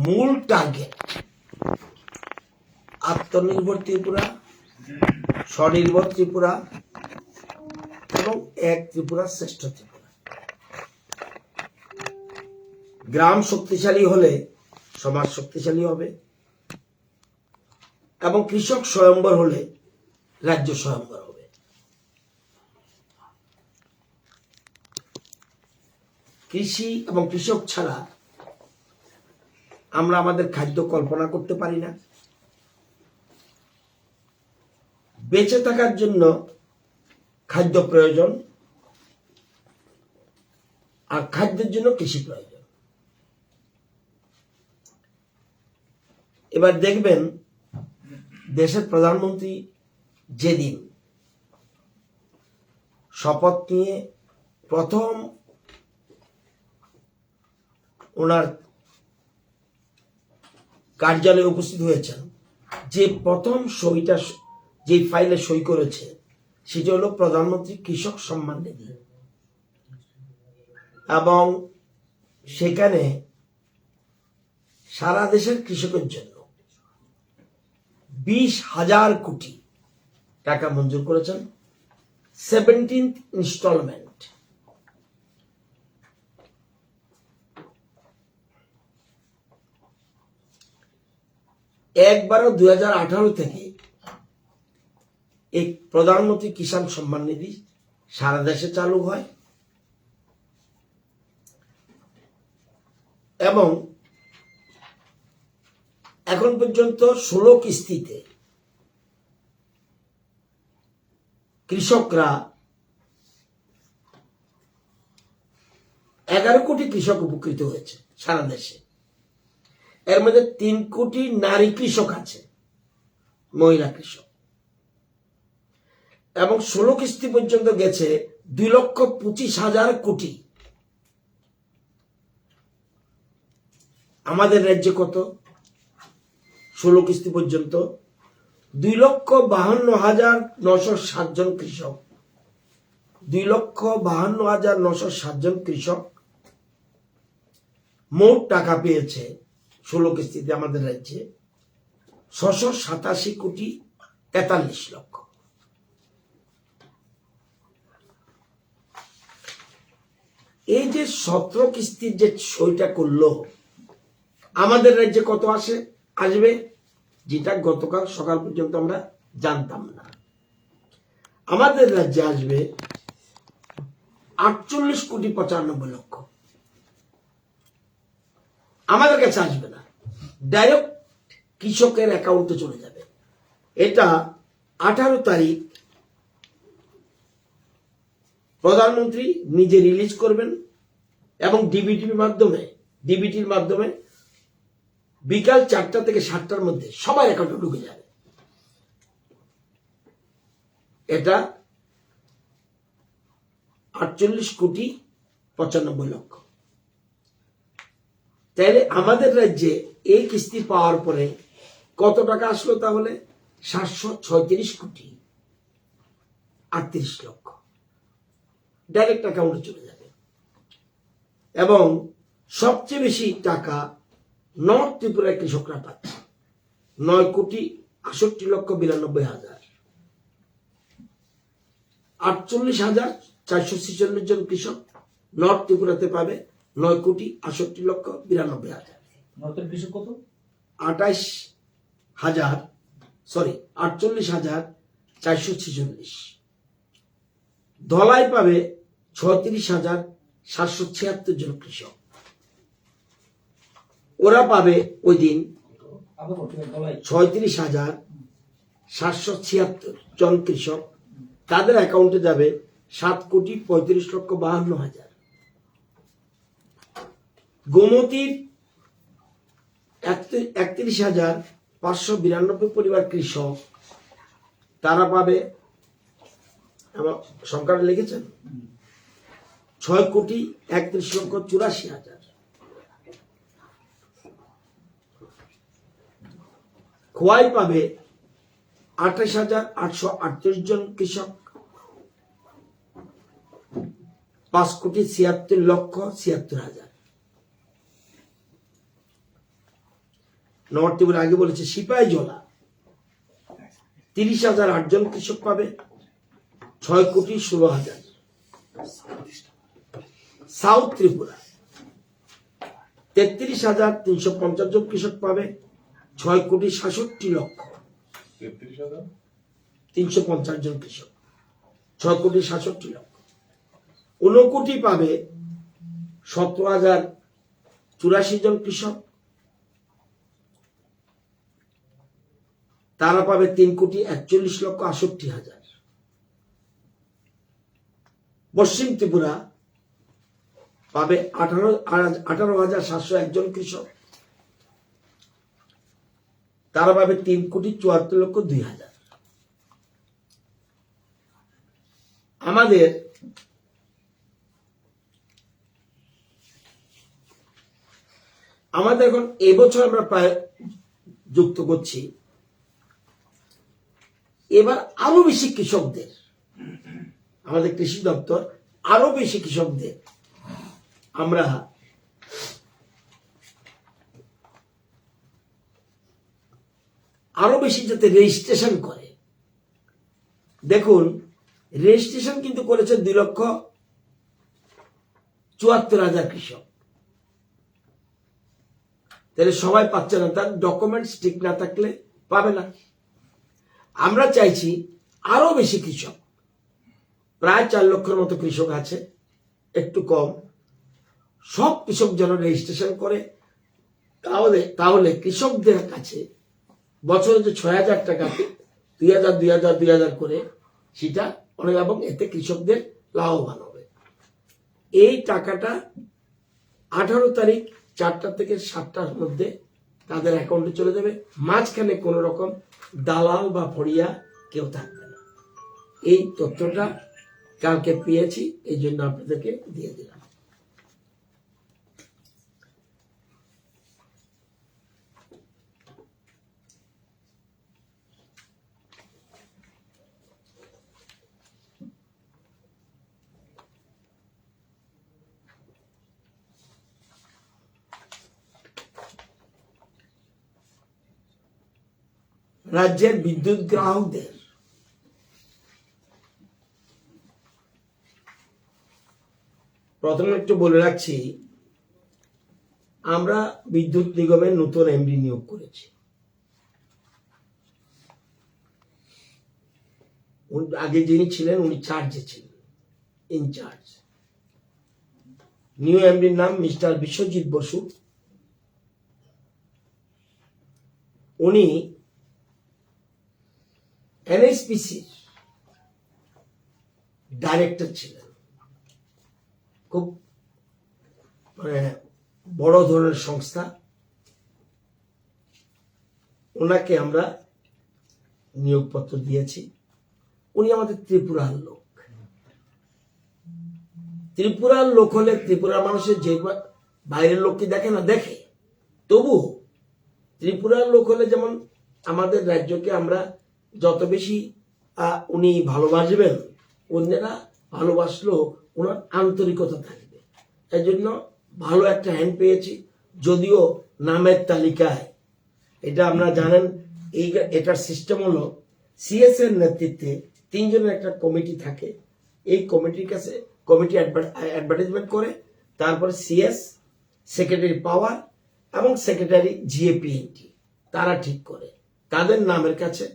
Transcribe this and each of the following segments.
মূল টার্গেট আত্মনির্ভর ত্রিপুরা, স্বনির্ভর ত্রিপুরা এবং এক ত্রিপুরা শ্রেষ্ঠ ত্রিপুরা। গ্রাম শক্তিশালী হলে সমাজ শক্তিশালী হবে এবং কৃষক স্বয়ম্বর হলে রাজ্য স্বয়ম্বর হবে। কৃষি এবং কৃষক ছাড়া আমরা আমাদের খাদ্য কল্পনা করতে পারি না। বেঁচে থাকার জন্য খাদ্য প্রয়োজন, আর খাদ্যের জন্য কৃষি প্রয়োজন। এবার দেখবেন দেশের প্রধানমন্ত্রী যেদিন শপথ নিয়ে প্রথম ওনার কার্যালয়ে উপস্থিত হয়েছেন, যে প্রথম সইটা যে ফাইলে সই করেছে সেটা হলো প্রধানমন্ত্রী কৃষক সম্মান নিধি, এবং সেখানে সারা দেশের কৃষকের জন্য 20,000 কোটি টাকা মঞ্জুর করেছেন। 17th instalment. একবারও 2018 থেকে এই প্রধানমন্ত্রী কিষাণ সম্মান নিধি সারা দেশে চালু হয় এবং এখন পর্যন্ত 16 কিস্তিতে কৃষকরা 11 কোটি কৃষক উপকৃত হয়েছে সারা দেশে। এর মধ্যে 3 কোটি নারী কৃষক আছে, মহিলা কৃষক, এবং 16 কিস্তি পর্যন্ত গেছে 2,25,000 কোটি। আমাদের রাজ্যে কত? 16 কিস্তি পর্যন্ত 2,52,907 জন কৃষক, 2,52,907 জন কৃষক মোট টাকা পেয়েছে 16 কিস্তিতে আমাদের রাজ্যে 687 কোটি 43 লক্ষ। এই যে 17 কিস্তির যে সইটা করলো, আমাদের রাজ্যে কত আসবে যেটা গতকাল সকাল পর্যন্ত আমরা জানতাম না। আমাদের রাজ্যে আসবে 48 কোটি 95 লক্ষ। আমাদের কাছে আসবে না, ডাইরেক্ট কৃষকের অ্যাকাউন্টে চলে যাবে। এটা 18 তারিখ প্রধানমন্ত্রী নিজে রিলিজ করবেন এবং ডিবিটির মাধ্যমে বিকাল 4টা থেকে 7টার মধ্যে সবার অ্যাকাউন্টে ঢুকে যাবে। এটা 48 কোটি 95 লক্ষ। তাহলে আমাদের রাজ্যে এই কিস্তি পাওয়ার পরে কত টাকা আসলো? তাহলে 736 কোটি 38 লক্ষ ডাইরেক্ট অ্যাকাউন্টে চলে যাবে। এবং সবচেয়ে বেশি টাকা নর্থ ত্রিপুরার কৃষকরা পাচ্ছে, 9 কোটি 68 লক্ষ 92 হাজার। 48,446 জন কৃষক নর্থ ত্রিপুরাতে পাবে 9 কোটি 68 লক্ষ 92 হাজার। নর্থের কৃষক কত? 48,446। ধলাই পাবে 36,776 জন কৃষক। ওরা পাবে ওই দিন 36,776 জন কৃষক। তাদের অ্যাকাউন্টে যাবে 7 কোটি 35 লক্ষ 52 হাজার। গোমতীর 31,592 পরিবার কৃষক, তারা পাবে, আমার সংখ্যাটা লিখেছেন, 6 কোটি 31 লক্ষ 84 হাজার। খোয়াই পাবে 28,838 জন কৃষক, 5 কোটি 76 লক্ষ 76 হাজার। নর্থ ত্রিপুরা আগে বলেছে সিপাহীজলা 30,008 জন কৃষক পাবে 6,16,000। সাউথ ত্রিপুরা 33,350 জন কৃষক পাবে 6,67,00,000। 350 জন কৃষক 6,67,00,000। ঊনকোটি পাবে 17,084 জন কৃষক, তারা পাবে 3,41,68,000। পশ্চিম ত্রিপুরা পাবে 18,701 জন কৃষক, তারা পাবে 3,74,02,000। আমাদের এখন এবছর আমরা প্রায় যুক্ত করছি, এবার আরো বেশি কৃষকদের, আমাদের কৃষি দপ্তর আরো বেশি কৃষকদের আমরা আরো বেশি যাতে রেজিস্ট্রেশন করে। দেখুন রেজিস্ট্রেশন কিন্তু করেছে 2,74,000 কৃষক, তাহলে সবাই পাচ্ছে না, তার ডকুমেন্টস ঠিক না থাকলে পাবে না। আমরা চাইছি আরো বেশি কৃষক, প্রায় 4 লক্ষের মতো কৃষক আছে, একটু কম, সব কৃষক যেন রেজিস্ট্রেশন করে। তাহলে কৃষকদের কাছে বছরে যে 6,000 টাকা 2,000 2,000 2,000 করে সেটা অনেক, এবং এতে কৃষকদের লাভবান হবে। এই টাকাটা 18 তারিখ 4টা থেকে 7টার মধ্যে তাদের অ্যাকাউন্টে চলে যাবে। মাঝখানে কোন রকম দালাল বা ফড়িয়া কেউ থাকবে না। এই তথ্যটা কালকে পেয়েছি, এই জন্য আপনাদেরকে দিয়ে দিলাম। রাজ্যের বিদ্যুৎ গ্রাহকদের প্রথমে একটু বলে রাখছি, আমরা বিদ্যুৎ নিগমের নতুন এমডি নিয়োগ করেছি। আগে যিনি ছিলেন উনি চার্জে ছিলেন, ইনচার্জ। নিউ এমডির নাম মিস্টার বিশ্বজিৎ বসু। উনি এনএসপিসির ডাইরেক্টর ছিলেন, খুব বড় ধরনের সংস্থা। ওনাকে আমরা নিয়োগপত্র দিয়েছি। উনি আমাদের ত্রিপুরার লোক। ত্রিপুরার লোক হলে ত্রিপুরার মানুষের যে বাইরের লোক কি দেখে না, দেখে, তবু ত্রিপুরার লোক হলে যেমন আমাদের রাজ্যকে আমরা যত বেশি উনি ভালোবাসবেন, অন্যরা ভালোবাসলেও ওনার আন্তরিকতা থাকবে। এই জন্য ভালো একটা হ্যান্ড পেয়েছি। যদিও নামের তালিকায় এটা আপনারা জানেন, এটার সিস্টেম হলো সিএস এর নেতৃত্বে 3 জনের একটা কমিটি থাকে। এই কমিটির কাছে কমিটি অ্যাডভার্টাইজমেন্ট করে, তারপরে সিএস, সেক্রেটারি পাওয়ার এবং সেক্রেটারি জিএপিএনটি তারা ঠিক করে। তাদের নামের কাছে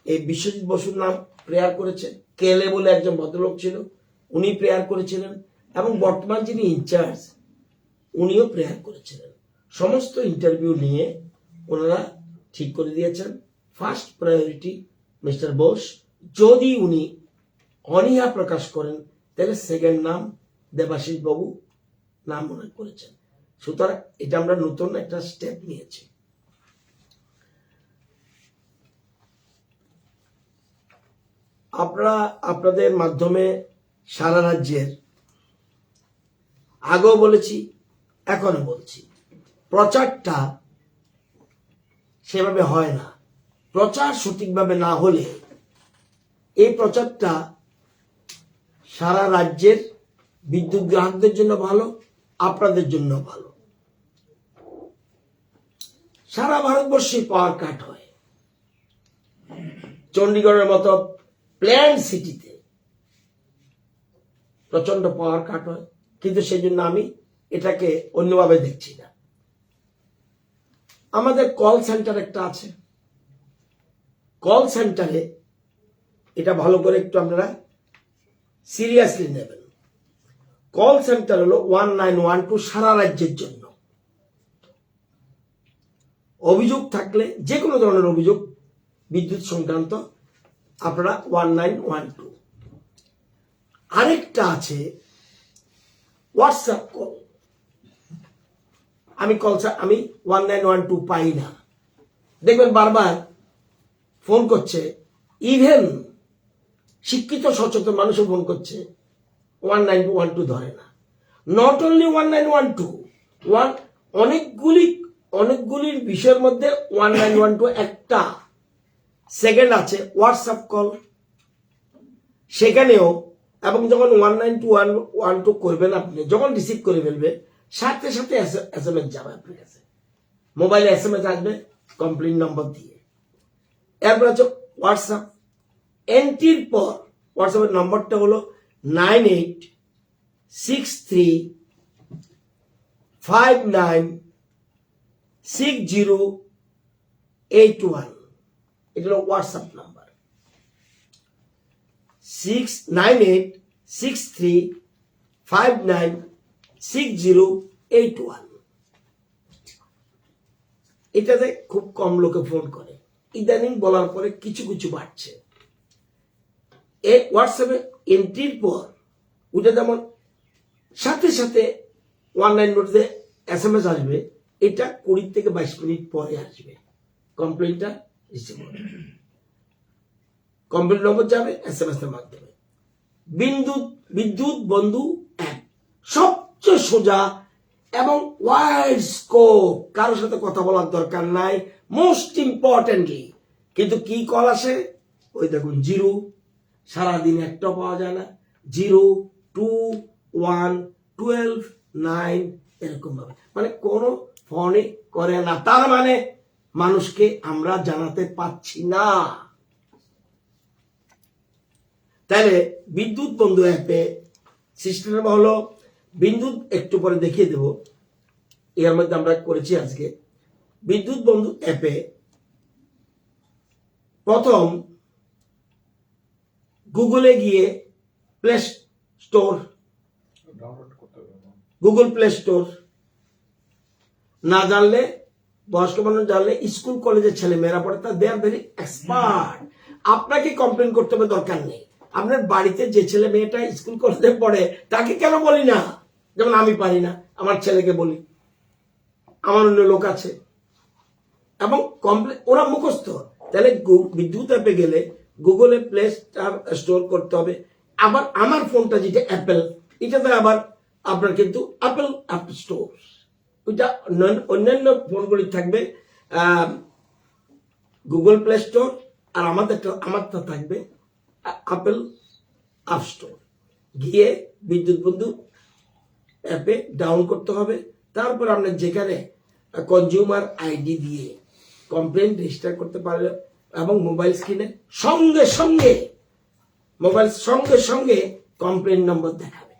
এই বিশ্বজিৎ বসুর নাম প্রেয়ার করেছে। কেলে বলে একজন ভদ্রলোক ছিল, উনি প্রেয়ার করেছিলেন, এবং বর্তমান যিনি ইনচার্জ উনিও প্রেয়ার করেছিলেন। সমস্ত ইন্টারভিউ নিয়ে ওনারা ঠিক করে দিয়েছেন ফার্স্ট প্রায়োরিটি মিস্টার বোস। যদি উনি অনীহা প্রকাশ করেন তাহলে সেকেন্ড নাম দেবাশিস বাবু নাম মনে করেছেন। সুতরাং এটা আমরা নতুন একটা স্টেপ নিয়েছি। আপনাদের মাধ্যমে সারা রাজ্যের, আগেও বলেছি এখনো বলছি, প্রচারটা সেভাবে হয় না। প্রচার সঠিকভাবে না হলে এই প্রচারটা সারা রাজ্যের বিদ্যুৎ গ্রাহকদের জন্য ভালো, আপনাদের জন্য ভালো। সারা ভারতবর্ষে পাওয়ার কাট হয়। চণ্ডীগড়ের মতো প্ল্যান্ড সিটিতে প্রচন্ড পাওয়ার কাট হয়, কিন্তু সেই জন্য আমি এটাকে অন্যভাবে দেখছি না। আমাদের কল সেন্টার একটা আছে, কল সেন্টারে এটা ভালো করে একটু আপনারা সিরিয়াসলি নেবেন। কল সেন্টার হলো 1912 সারা রাজ্যের জন্য। অভিযোগ থাকলে, যে কোনো ধরনের অভিযোগ বিদ্যুৎ সংক্রান্ত, আপনারা 1912। আরেকটা আছে হোয়াটসঅ্যাপ কল। আমি 1912 পাই না, দেখবেন বারবার ফোন করছে, ইভেন শিক্ষিত সচেতন মানুষও ফোন করছে, 1912 ধরে না। নট অনলি 1912, অনেকগুলির বিষয়ের মধ্যে 1912 একটা সেকেন্ড আছে হোয়াটসঅ্যাপ কল, সেখানেও। এবং যখন 1912 করবেন আপনি, যখন রিসিভ করে ফেলবেন, সাথে সাথে SMS যাবে আপনার কাছে, মোবাইলে SMS আসবে কমপ্লেইন নম্বর দিয়ে। এরপর আছে হোয়াটসঅ্যাপ। এন্ট্রির পর হোয়াটসঅ্যাপের নম্বরটা হলো 9863596081। এটা হলো হোয়াটসঅ্যাপ নাম্বার, 9863596081। এটাতে খুব কম লোকে ফোন করে, ইদানিং বলার পরে কিছু কিছু বাড়ছে। এই হোয়াটসঅ্যাপে এন্ট্রির পর ওটা যেমন সাথে সাথে 19 SMS আসবে, এটা 20 থেকে 22 মিনিট পরে আসবে কমপ্লেইনটা রিসিভ হবে। কমপ্লেইন নম্বর যাবে SMS এর মাধ্যমে। বিদ্যুৎ বন্ধু অ্যাপ সবচেয়ে সোজা এবং ওয়াইড স্কোপ, কারোর সাথে কথা বলার দরকার নাই। মোস্ট ইম্পর্টেন্টলি কিন্তু কি কল আসে, ওই দেখুন 0, সারাদিন একটাও পাওয়া যায় না, 0, 2, 1, 12, 9 এরকম ভাবে, মানে কোনো ফোনই করে না। তার মানে মানুষকে আমরা জানাতে পাচ্ছি না। তাহলে বিদ্যুৎ বন্ধু অ্যাপে সিস্টেম হলো, বিদ্যুৎ একটু পরে দেখিয়ে দেব, এর মধ্যে আমরা করেছি আজকে। বিদ্যুৎ বন্ধু অ্যাপে প্রথম গুগলে গিয়ে play store, Google play store না জানলে, বয়স্ক মানুষ জানলে, স্কুল কলেজের ছেলে মেয়েরা পড়ে, তা দে আর ভেরি এক্সপার্ট। আপনাকে কমপ্লেন করতে হবে দরকার নেই। আপনার বাড়িতে যে ছেলে মেয়েটা স্কুল কলেজে পড়ে তাকে কেন বলি না? যেমন আমি পারি না, আমার ছেলেকে বলি, আমার অন্য লোক আছে, এবং কমপ্লেন ওরা মুখস্থ। তাহলে বিদ্যুৎ অ্যাপে গেলে গুগলে প্লে স্টোর করতে হবে। আবার আমার ফোনটা যেটা অ্যাপেল, এটাতে আবার আপনার কিন্তু অ্যাপেল অ্যাপ স্টোর, ওইটা অন্যান্য ফোনগুলি থাকবে গুগল প্লে স্টোর, আর আমারটা থাকবে অ্যাপেল অ্যাপ স্টোর। গিয়ে বিদ্যুৎ বন্ধু অ্যাপে ডাউন করতে হবে। তারপর আপনার যেখানে কনজিউমার আইডি দিয়ে কমপ্লেন রেজিস্টার করতে পারবে, এবং মোবাইল স্ক্রিনে সঙ্গে সঙ্গে কমপ্লেন নম্বর দেখাবে।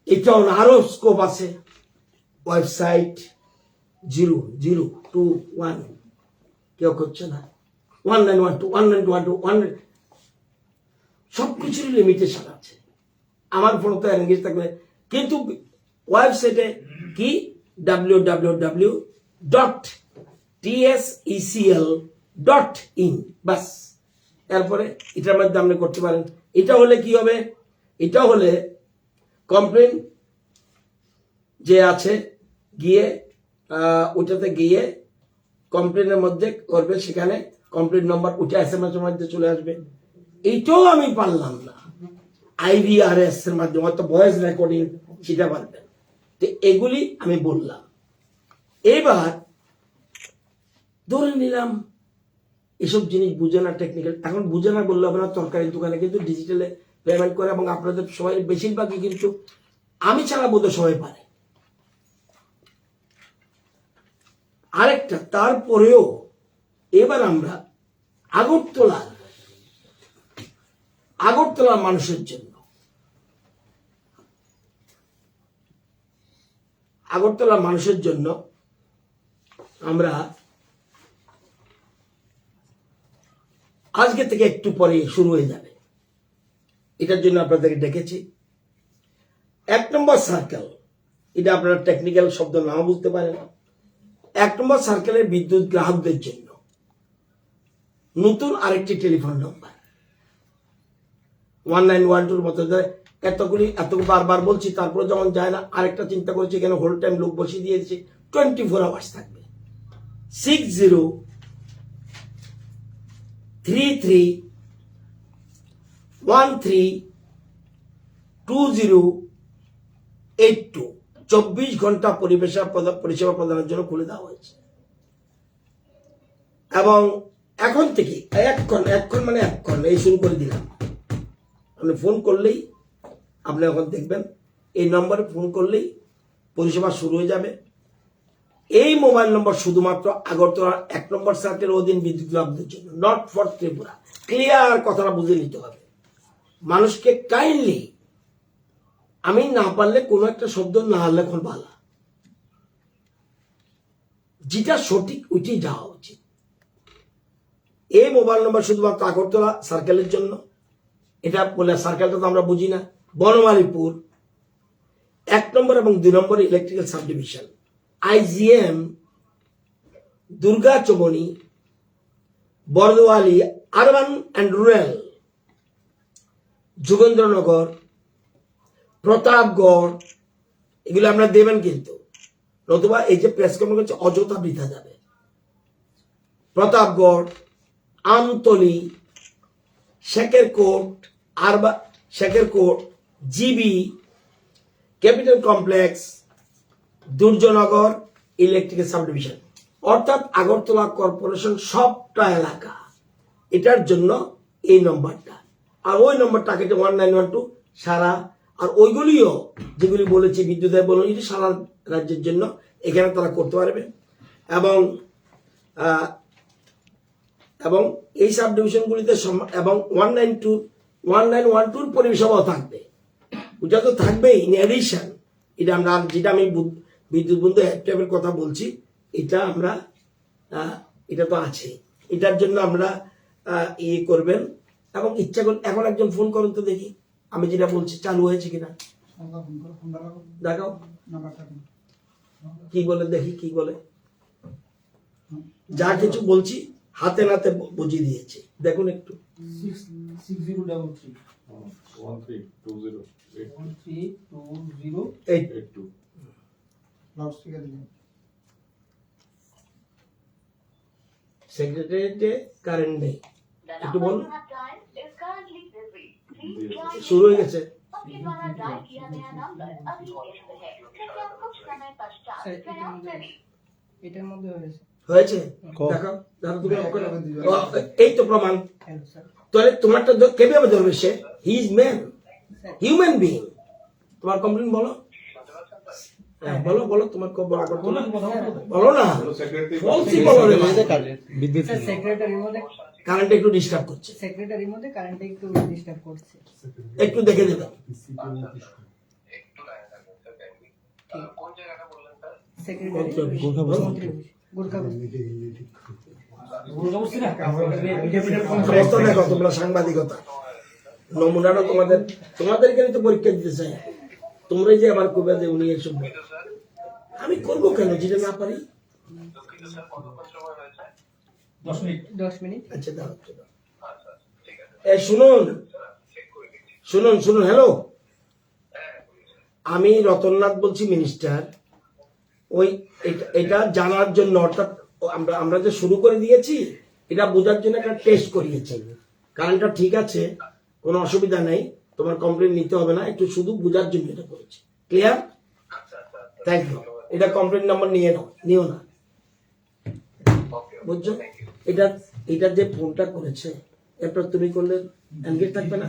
এটা আরো স্কোপ আছে। ওয়েবসাইট 0021 কেউ করছে না, 1912 সবকিছুর লিমিটেশন আছে। আমার ফোন তো এনগেজ থাকবে, কিন্তু ওয়েবসাইটে কি www.tsecl.in বাস। এরপরে এটার মধ্যে আপনি করতে পারেন। এটা হলে কি হবে, এটা হলে কমপ্লেন যে আছে গিয়ে ওটাতে গিয়ে কমপ্লেনের মধ্যে করবে, সেখানে কমপ্লেন নম্বর ওটা SMS এর মধ্যে চলে আসবে। এইটাও আমি পারলাম না, IVRS এর মাধ্যমে, অর্থাৎ ভয়েস রেকর্ডিং, সেটা পারবেন। তো এগুলি আমি বললাম। এবার ধরে নিলাম এসব জিনিস বুঝে না, টেকনিক্যাল, এখন বুঝে না বললে হবে না। তরকারির দোকানে কিন্তু ডিজিটালে পেমেন্ট করে, এবং আপনাদের সবাই বেশিরভাগই কিন্তু, আমি ছাড়া বোধহয় সবাই পারে। আরেকটা, তারপরেও এবার আমরা আগরতলার মানুষের জন্য, আমরা আজকে থেকে একটু পরে শুরু হয়ে যাবে, এটার জন্য আপনাদেরকে ডেকেছি। 1 নম্বর সার্কেল, এটা আপনারা টেকনিক্যাল শব্দ নাও বুঝতে পারেন। 1 নম্বর সার্কেলের বিদ্যুৎ গ্রাহকদের জন্য নতুন আরেকটি টেলিফোন নম্বর 1912 মতো, এত বারবার বলছি, তারপরে যখন যায় না, আরেকটা চিন্তা করেছি, এখানে হোল টাইম লোক বসিয়ে দিয়েছি, 24 আওয়ার্স থাকবে। 6033132082, 24 ঘন্টা পরিষেবা প্রদানের জন্য খুলে দেওয়া হয়েছে। এবং এখন থেকে এক্ষণ এই শুরু করে দিলাম। আপনি ফোন করলেই, আপনি এখন দেখবেন এই নম্বরে ফোন করলেই পরিষেবা শুরু হয়ে যাবে। এই মোবাইল নম্বর শুধুমাত্র আগরতলা 1 নম্বর সার্কেল অধীন বিদ্যুৎ লাভদের জন্য, নট ফর ত্রিপুরা। ক্লিয়ার কথাটা বুঝে নিতে হবে মানুষকে। কাইন্ডলি, আমি না পারলে কোনো একটা শব্দ না লেখন ভালো, যেটা সঠিক ওইটাই যাওয়া উচিত। এই মোবাইল নম্বর শুধুমাত্র আগরতলা সার্কেলের জন্য। এটা বলে সার্কেলটা তো আমরা বুঝি না। বনমালীপুর 1 নম্বর এবং 2 নম্বর electrical sub division, IGM, Durgachowmuhani, Bardowali, urban and rural, Jogendranagar, Pratapgarh, এগুলো আপনারা দেবেন কিন্তু, নতুবা এই যে প্রেস কনফারেন্স করছে অযথা বৃথা যাবে। Pratapgarh, Amtali, Shekherkot, GB, capital complex, Durjoynagar electrical sub division, অর্থাৎ আগরতলা কর্পোরেশন সবটা এলাকা। এটার জন্য এই নম্বরটা। আর ওই নম্বরটাকে 1912 সারা, আর ওইগুলিও যেগুলি বলেছি বিদ্যুতের বলুন, এটি সারা রাজ্যের জন্য, এখানে তারা করতে পারবে। এবং এই সাব ডিভিশনগুলিতে এবং 1912 পরিষেবাও থাকবে। ওটা তো থাকবে ইন এডিশন। এটা আমরা, যেটা আমি বিদ্যুৎ বন্ধু অ্যাপের কথা বলছি, এটা তো আছে। এটার জন্য আমরা ইয়ে করবেন। এবং ইচ্ছা করলে এখন একজন ফোন করুন তো দেখি আমি যেটা বলছি চালু হয়েছে কিনা। দেখাও কি বলে, দেখি কি বলে। যা কিছু বলছি হাতে নাতে বুঝিয়ে দিয়েছি, দেখুন একটু। 60332082 সেক্রেটারিয়েটে কারেন্ট নেই, একটু বলুন। শুরু হয়ে গেছে। হয়েছে, দেখো এই তো প্রমাণ। তাহলে তোমারটা কিভাবে ধরবে সে? He is man, human being. তোমার কমপ্লেন বলো, বলো তোমার বলো না, কারেন্ট একটু ডিস্টার্ব করছে, সেক্রেটারির মধ্যে কারেন্ট একটু ডিস্টার্ব করছে, একটু দেখে দেবেন। দেখো তোমরা সাংবাদিকতা নমুনাটা তোমাদেরকে তো পরীক্ষা দিতে চাই। তোমরাই যে আবার করবে যে উনি এসব, আমি করবো কেন যেটা না পারি। 10 মিনিট। আচ্ছা দাও, শুনুন। হ্যালো, আমি রতননাথ বলছি, মিনিস্টার। ওই এটা জানার জন্য, অর্থাৎ আমরা যে শুরু করে দিয়েছি, এটা বোঝার জন্য একটা টেস্ট করিয়েছি। কারেন্টটা ঠিক আছে, কোনো অসুবিধা নেই, তোমার কমপ্লেন নিতে হবে না, একটু শুধু বোঝার জন্য এটা করেছি। ক্লিয়ার? Thank you. এটা কমপ্লেন নাম্বার নিও না, বুঝছো? এটা যে ফোনটা করেছে, এরপর তুমি করলে এনগেজ থাকবে না,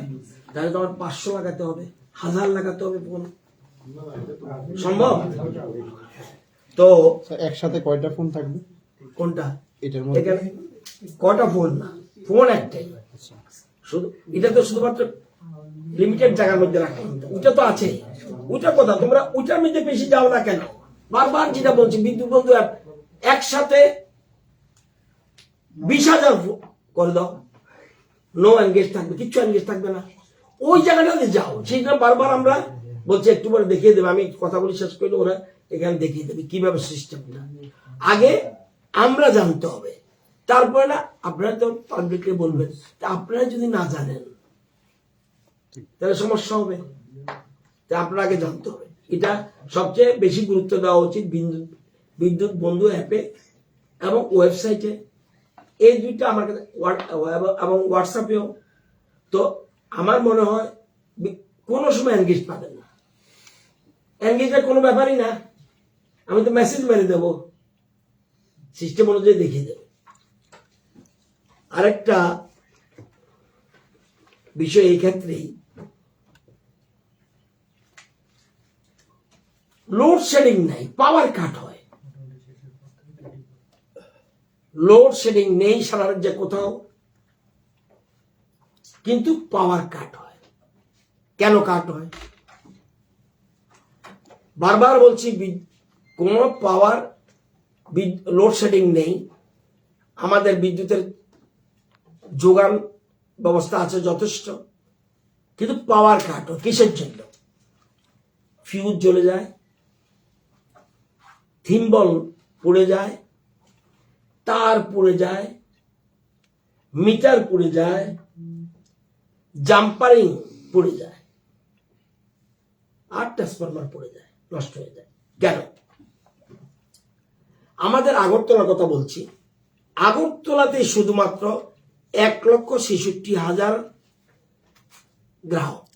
তাহলে তোমার 500 লাগাতে হবে, 1000 লাগাতে হবে ফোন। সম্ভব? তো একসাথে কয়টা ফোন থাকবে? কোনটা এটার মধ্যে এখানে কটা ফোন না, ফোন একটাই, শুধু এটা তো শুধুমাত্র লিমিটেড জায়গার মধ্যে রাখা, ওটা তো আছে, ওটা কথা তোমরা ওটার মধ্যে বেশি যাও না কেন? বারবার যেটা বলছি, বিদ্যুৎ বন্ধু একসাথে 20,000 করে দাও, নো এনগেজ থাকবে, কিচ্ছু এনগেজ থাকবে না, ওই জায়গাটাতে যাও। সেইটা বারবার আমরা বলছি একটু পরে দেখিয়ে দেবে, আমি কথা বলি শেষ করলে ওরা এখানে দেখিয়ে দেবে কিভাবে সিস্টেমটা। আগে আমরা জানতে হবে, তারপরে না আপনারা তো পাবলিককে বলবেন, তা আপনারা যদি না জানেন তাহলে সমস্যা হবে। তা আপনারা আগে জানতে হবে, এটা সবচেয়ে বেশি গুরুত্ব দেওয়া উচিত বিদ্যুৎ বন্ধু অ্যাপে এবং ওয়েবসাইটে, এই দুইটা আমার কাছে এবং হোয়াটসঅ্যাপেও। তো আমার মনে হয় কোনো সময় এনগেজ পাবেন না, এনগেজের কোনো ব্যাপারই না, আমি তো মেসেজ মেরে দেবো, সিস্টেম অনুযায়ী দেখিয়ে দেবো। আরেকটা বিষয় এই ক্ষেত্রেই, লোডশেডিং নাই, পাওয়ার কাট হয়। লোডশেডিং নেই সারা রাজ্যে কোথাও, কিন্তু পাওয়ার কাট হয়। কেন কাট হয়? বারবার বলছি, কোন পাওয়ার লোডশেডিং নেই, আমাদের বিদ্যুতের যোগান ব্যবস্থা আছে যথেষ্ট, কিন্তু পাওয়ার কাট হয়। কিসের জন্য? ফিউজ জ্বলে যায়, থিম্বল পুড়ে যায়, তার পুড়ে যায়, মিটার পুড়ে যায়, জাম্পারিং পুড়ে যায়, আর ট্রান্সফরমার পুড়ে যায়, নষ্ট হয়ে যায়। কেন? আমাদের আগরতলার কথা বলছি, আগরতলাতে শুধুমাত্র 1,66,000 গ্রাহক,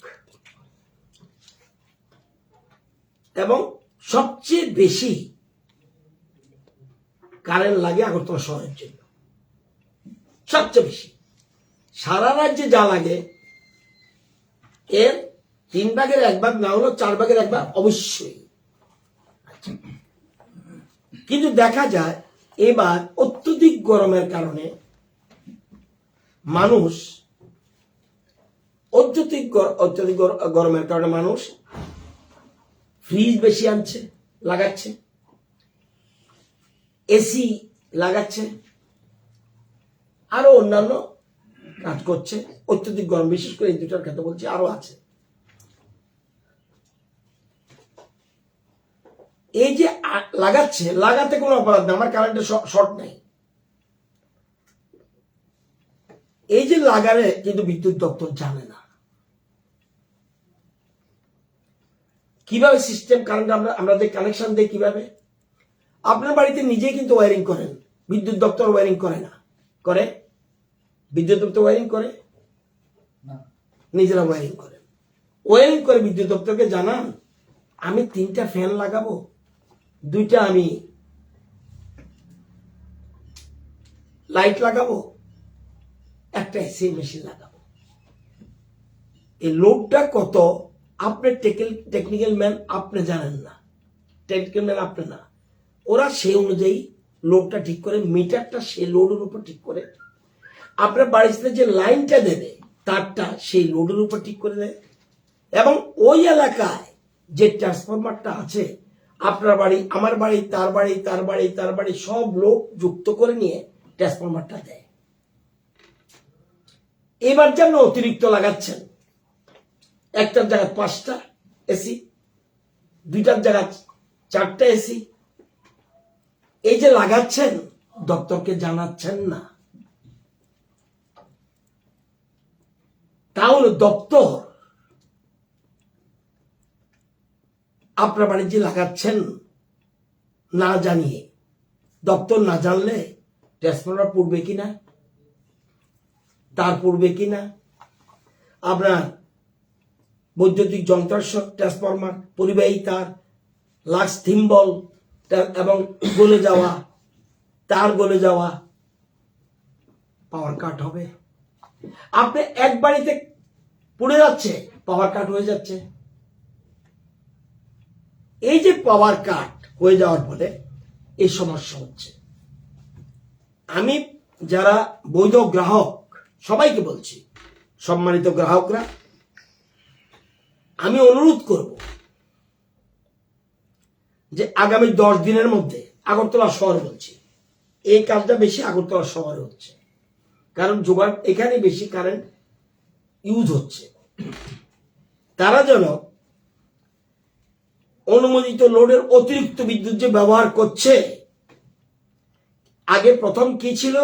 এবং সবচেয়ে বেশি কারেন্ট লাগে আগরতলা শহরের জন্য, সবচেয়ে বেশি। সারা রাজ্যে যা লাগে এর 3/1 না হলো 4/1 অবশ্যই। কিন্তু দেখা যায় এবার অত্যধিক গরমের কারণে মানুষ, অত্যধিক গরমের কারণে মানুষ ফ্রিজ বেশি আনছে, লাগাচ্ছে, এসি লাগাচ্ছে, আরো অন্যান্য কাজ করছে। অত্যধিক গরম, বিশেষ করে এই দুটার ক্ষেত্রে বলছি, আরো আছে। এই যে লাগাচ্ছে, লাগাতে কোনো অপরাধ না, আমার কারেন্টে শর্ট নাই, এই যে লাগালে কিন্তু বিদ্যুৎ দপ্তর জানে না কিভাবে সিস্টেম কারেন্ট আমরা কানেকশন দেই কিভাবে। আপনার বাড়িতে নিজেই কিন্তু ওয়ারিং করেন, বিদ্যুৎ দপ্তর ওয়ারিং করে না? করে? বিদ্যুৎ দপ্তর ওয়ারিং করে? নিজেরা ওয়ারিং করেন। ওয়ারিং করে বিদ্যুৎ দপ্তরকে জানান, আমি 3টা ফ্যান লাগাবো, 2টা আমি লাইট লাগাবো, একটা এসি মেশিন লাগাবো। এই লোডটা কত আপনি টেকনিক্যাল ম্যান আপনি জানেন না, টেকনিক্যাল ম্যান আপনি না, ওরা সেই অনুযায়ী লোডটা ঠিক করে, মিটারটা সেই লোডের উপর ঠিক করে, আপনার বাড়িতে যে লাইনটা দেবে তারটা সেই লোডের উপর ঠিক করে দেয়, এবং ওই এলাকায় যে ট্রান্সফরমারটা আছে, আপনার বাড়ি, আমার বাড়ি, তার বাড়ি, তার বাড়ি, তার বাড়ি, সব লোক যুক্ত করে নিয়ে ট্রান্সফরমারটা দেয়। এবার যেন অতিরিক্ত লাগাচ্ছেন, একটার জায়গায় 5টা এসি, 2টার জায়গায় 4টা এসি, এই যে লাগাচ্ছেন দপ্তরকে জানাচ্ছেন না, তাহলে দপ্তর আপনার বাড়ি যে লাগাচ্ছেন না জানিয়ে, দপ্তর না জানলে ট্রান্সফরমার পড়বে কিনা, তার পড়বে কিনা, আপনার বৈদ্যুতিক যন্ত্রাংশ, ট্রান্সফরমার, পরিবাহী তার, লাক্স থিম্বল এবং গলে যাওয়া তার, গলে যাওয়া, পাওয়ার কাট হবে। আপনি এক বাড়িতে পড়ে যাচ্ছে, পাওয়ার কাট হয়ে যাচ্ছে। এই যে পাওয়ার কাট হয়ে যাওয়ার ফলে এই সমস্যা হচ্ছে। আমি যারা বৈধ গ্রাহক সবাইকে বলছি, সম্মানিত গ্রাহকরা, আমি অনুরোধ করব যে আগামী 10 দিনের মধ্যে আগরতলা শহর বলছি, এই কাজটা বেশি আগরতলা শহরে হচ্ছে, কারণ জোগাড় এখানে বেশি কারেন্ট ইউজ হচ্ছে। তারা যেন অনুমোদিত লোডের অতিরিক্ত বিদ্যুৎ যে ব্যবহার করছে, আগে প্রথম কি ছিল,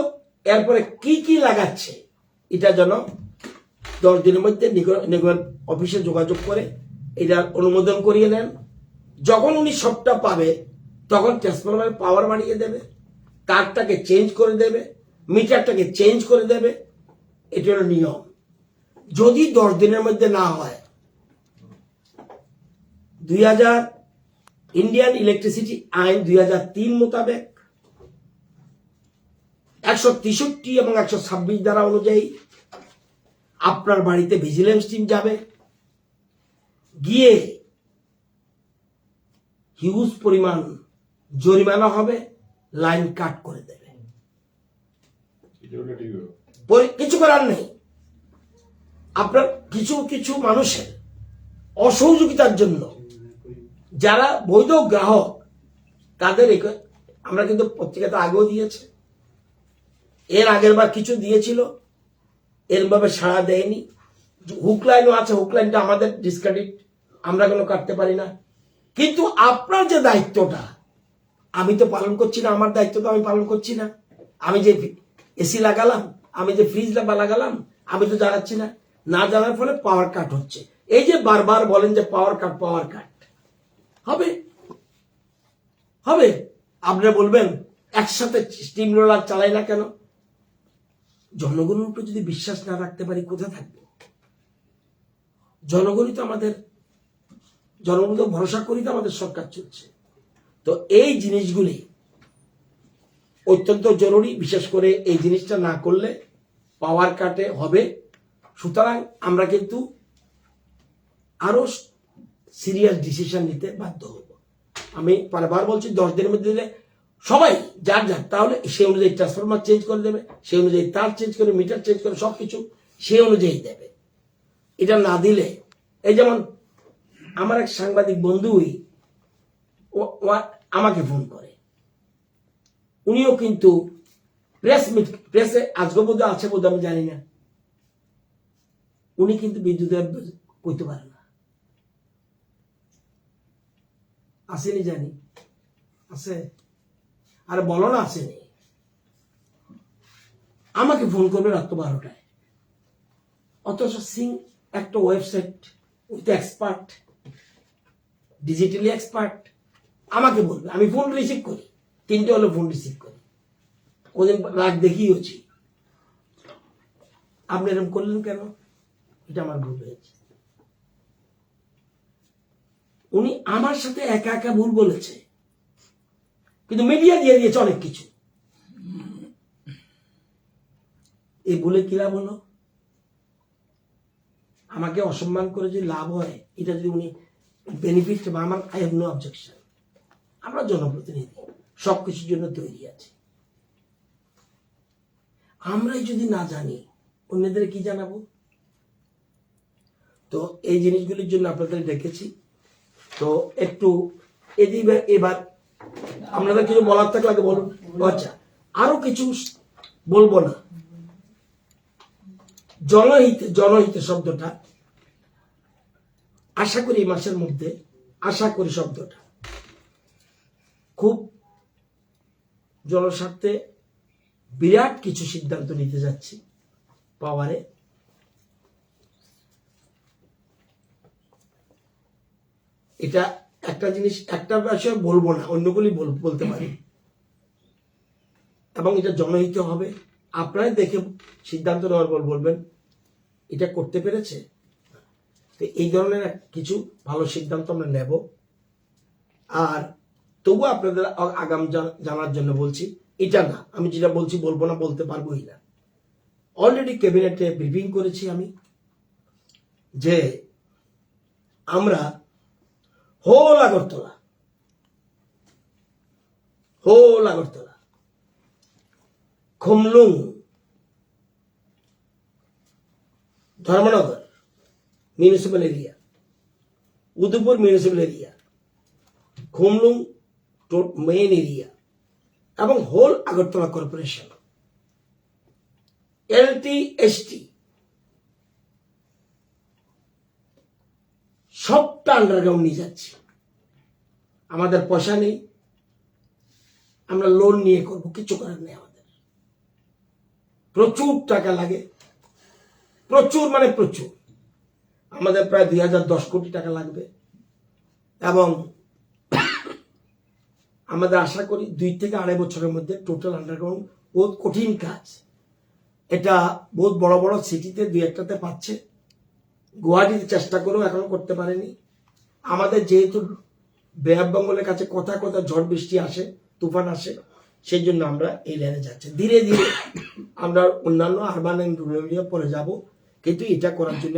এরপরে কি কি লাগাচ্ছে, এটা যেন 10 দিনের মধ্যে নিগমের অফিসে যোগাযোগ করে এটা অনুমোদন করিয়ে নেন। যখন উনি সবটা পাবে তখন ট্রান্সফরমারের পাওয়ার বাড়িয়ে দেবে, তারটাকে চেঞ্জ করে দেবে, মিটারটাকে চেঞ্জ করে দেবে। এটা হলো নিয়ম। যদি 10 দিনের মধ্যে না হয়, 2000 ইন্ডিয়ান ইলেকট্রিসিটি আইন 2003 মোতাবেক 163 এবং 126 ধারা অনুযায়ী আপনার বাড়িতে ভিজিলেন্স টিম যাবে, গিয়ে হিউজ পরিমাণ জরিমানা হবে, লাইন কাট করে দেবে। কিছু করার নেই। আপনার কিছু কিছু মানুষের অসহযোগিতার জন্য যারা বৈধ গ্রাহক তাদের আমরা কিন্তু পত্রিকাতে আগেও দিয়েছে, এর আগের বার কিছু দিয়েছিল, এরভাবে সাড়া দেয়নি। হুক লাইনও আছে, হুক লাইনটা আমাদের ডিসক্রেডিট, আমরা কোনো কাটতে পারি না। কিন্তু আপনার যে দায়িত্বটা আমি তো পালন করছি না, আমার দায়িত্ব তো আমি পালন করছি না। আমি যে এসি লাগালাম, আমি যে ফ্রিজ লাগালাম, আমি তো জানাচ্ছি না। না জানার ফলে পাওয়ার কাট হচ্ছে। এই যে বারবার বলেন যে পাওয়ার কাট হবে হবে, আপনি বলবেন একসাথে স্টিম রোলার চালাই না কেন? জনগণের উপর যদি বিশ্বাস না রাখতে পারি কোথায় থাকবো? জনগণই তো আমাদের, জনগণ তো ভরসা করি তো আমাদের সরকার চলছে। তো এই জিনিসগুলি অত্যন্ত জরুরি, বিশেষ করে এই জিনিসটা না করলে পাওয়ার কাটে হবে। সুতরাং আমরা কিন্তু আরো সিরিয়াস ডিসিশন নিতে বাধ্য হব। আমি বারবার বলছি 10 দিনের মধ্যে দিলে সবাই যার তাহলে সেই অনুযায়ী ট্রান্সফরমার চেঞ্জ করে দেবে, সেই অনুযায়ী তার চেঞ্জ করে, মিটার চেঞ্জ করে, সবকিছু সেই অনুযায়ী দেবে। এটা না দিলে, এই যেমন আমার এক সাংবাদিক বন্ধুই আমাকে ফোন করে, উনিও কিন্তু প্রেসে আজকে বোধ আছে বোধ আমি জানি না, উনি কিন্তু বিদ্যুতের করতে পারে না। আসেনি জানি, আছে, আরে বলো না আসেনি। আমাকে ফোন করবে রাত 12টায়, অথচ সিং একটা website with expert, digitally expert, আমাকে বলবে। আমি ফোন রিসিভ করি, 3টে হলে ফোন রিসিভ করি, ওদিন রাগ দেখিয়েছি। আপনি এরকম করলেন কেন? এটা আমার ভুল হয়েছে। উনি আমার সাথে একা একা ভুল বলেছে, কিন্তু মিডিয়া দিয়ে দিয়েছে অনেক কিছু। এই ভুলে কি লাভ হলো? আমাকে অসম্মান করে যদি লাভ হয়, এটা যদি উনি বেনিফিট, আমার আই হ্যাভ নো অবজেকশন। আমরা জনপ্রতিনিধি, সবকিছুর জন্য তৈরি আছি। আমরাই যদি না জানি, অন্যদের কি জানাবো? তো এই জিনিসগুলির জন্য আপনাদের ডেকেছি। তো একটু এবার আপনাদের কিছু বলার থাকলে আগে বলুন। আচ্ছা, আরো কিছু বলবো না। জনহিতে শব্দটা আশা করি এই মাসের মধ্যে, আশা করি শব্দটা খুব জনস্বার্থে বিরাট কিছু সিদ্ধান্ত নিতে যাচ্ছি পাওয়ারে। এটা একটা জিনিস, একটা বিষয় বলবো না, অন্যগুলি বলতে পারি, এবং এটা জনহিত হবে। আপনারা দেখে সিদ্ধান্ত নেওয়ার পর বলবেন এটা করতে পেরেছে। তো এই ধরনের কিছু ভালো সিদ্ধান্ত আমরা নেব। আর তবু আপনাদের আগাম জানার জন্য বলছি, এটা না, আমি যেটা বলছি বলবো না, বলতে পারবোই না। অলরেডি ক্যাবিনেটে ব্রিফিং করেছি আমি, যে আমরা whole Agartala Khumulwng Dharmanagar municipal area, Udaipur municipal area, Khumulwng main area এবং whole Agartala corporation, LT ST সবটা আন্ডারগ্রাউন্ড নিয়ে যাচ্ছি। আমাদের পয়সা নেই, আমরা লোন নিয়ে করব, কিছু করার নেই। আমাদের প্রচুর টাকা লাগে, প্রচুর মানে প্রচুর। আমাদের প্রায় 2010 কোটি টাকা লাগবে এবং আমাদের আশা করি 2 থেকে 2.5 বছরের মধ্যে টোটাল আন্ডারগ্রাউন্ড। বহুত কঠিন কাজ এটা, বহুত বড় বড় সিটিতে 2-1টাতে পাচ্ছে, গুয়াহাটিতে চেষ্টা করেও এখনো করতে পারেনি। আমাদের যেহেতু বে অফ বেঙ্গলের কাছে কথা কথা ঝড় বৃষ্টি আসে, তুফান আসে, সেই জন্য আমরা এই লাইনে যাচ্ছি। ধীরে ধীরে আমরা অন্যান্য আরবান এন্ড রুরাল এরিয়া পরে যাব, কিন্তু এটা করার জন্য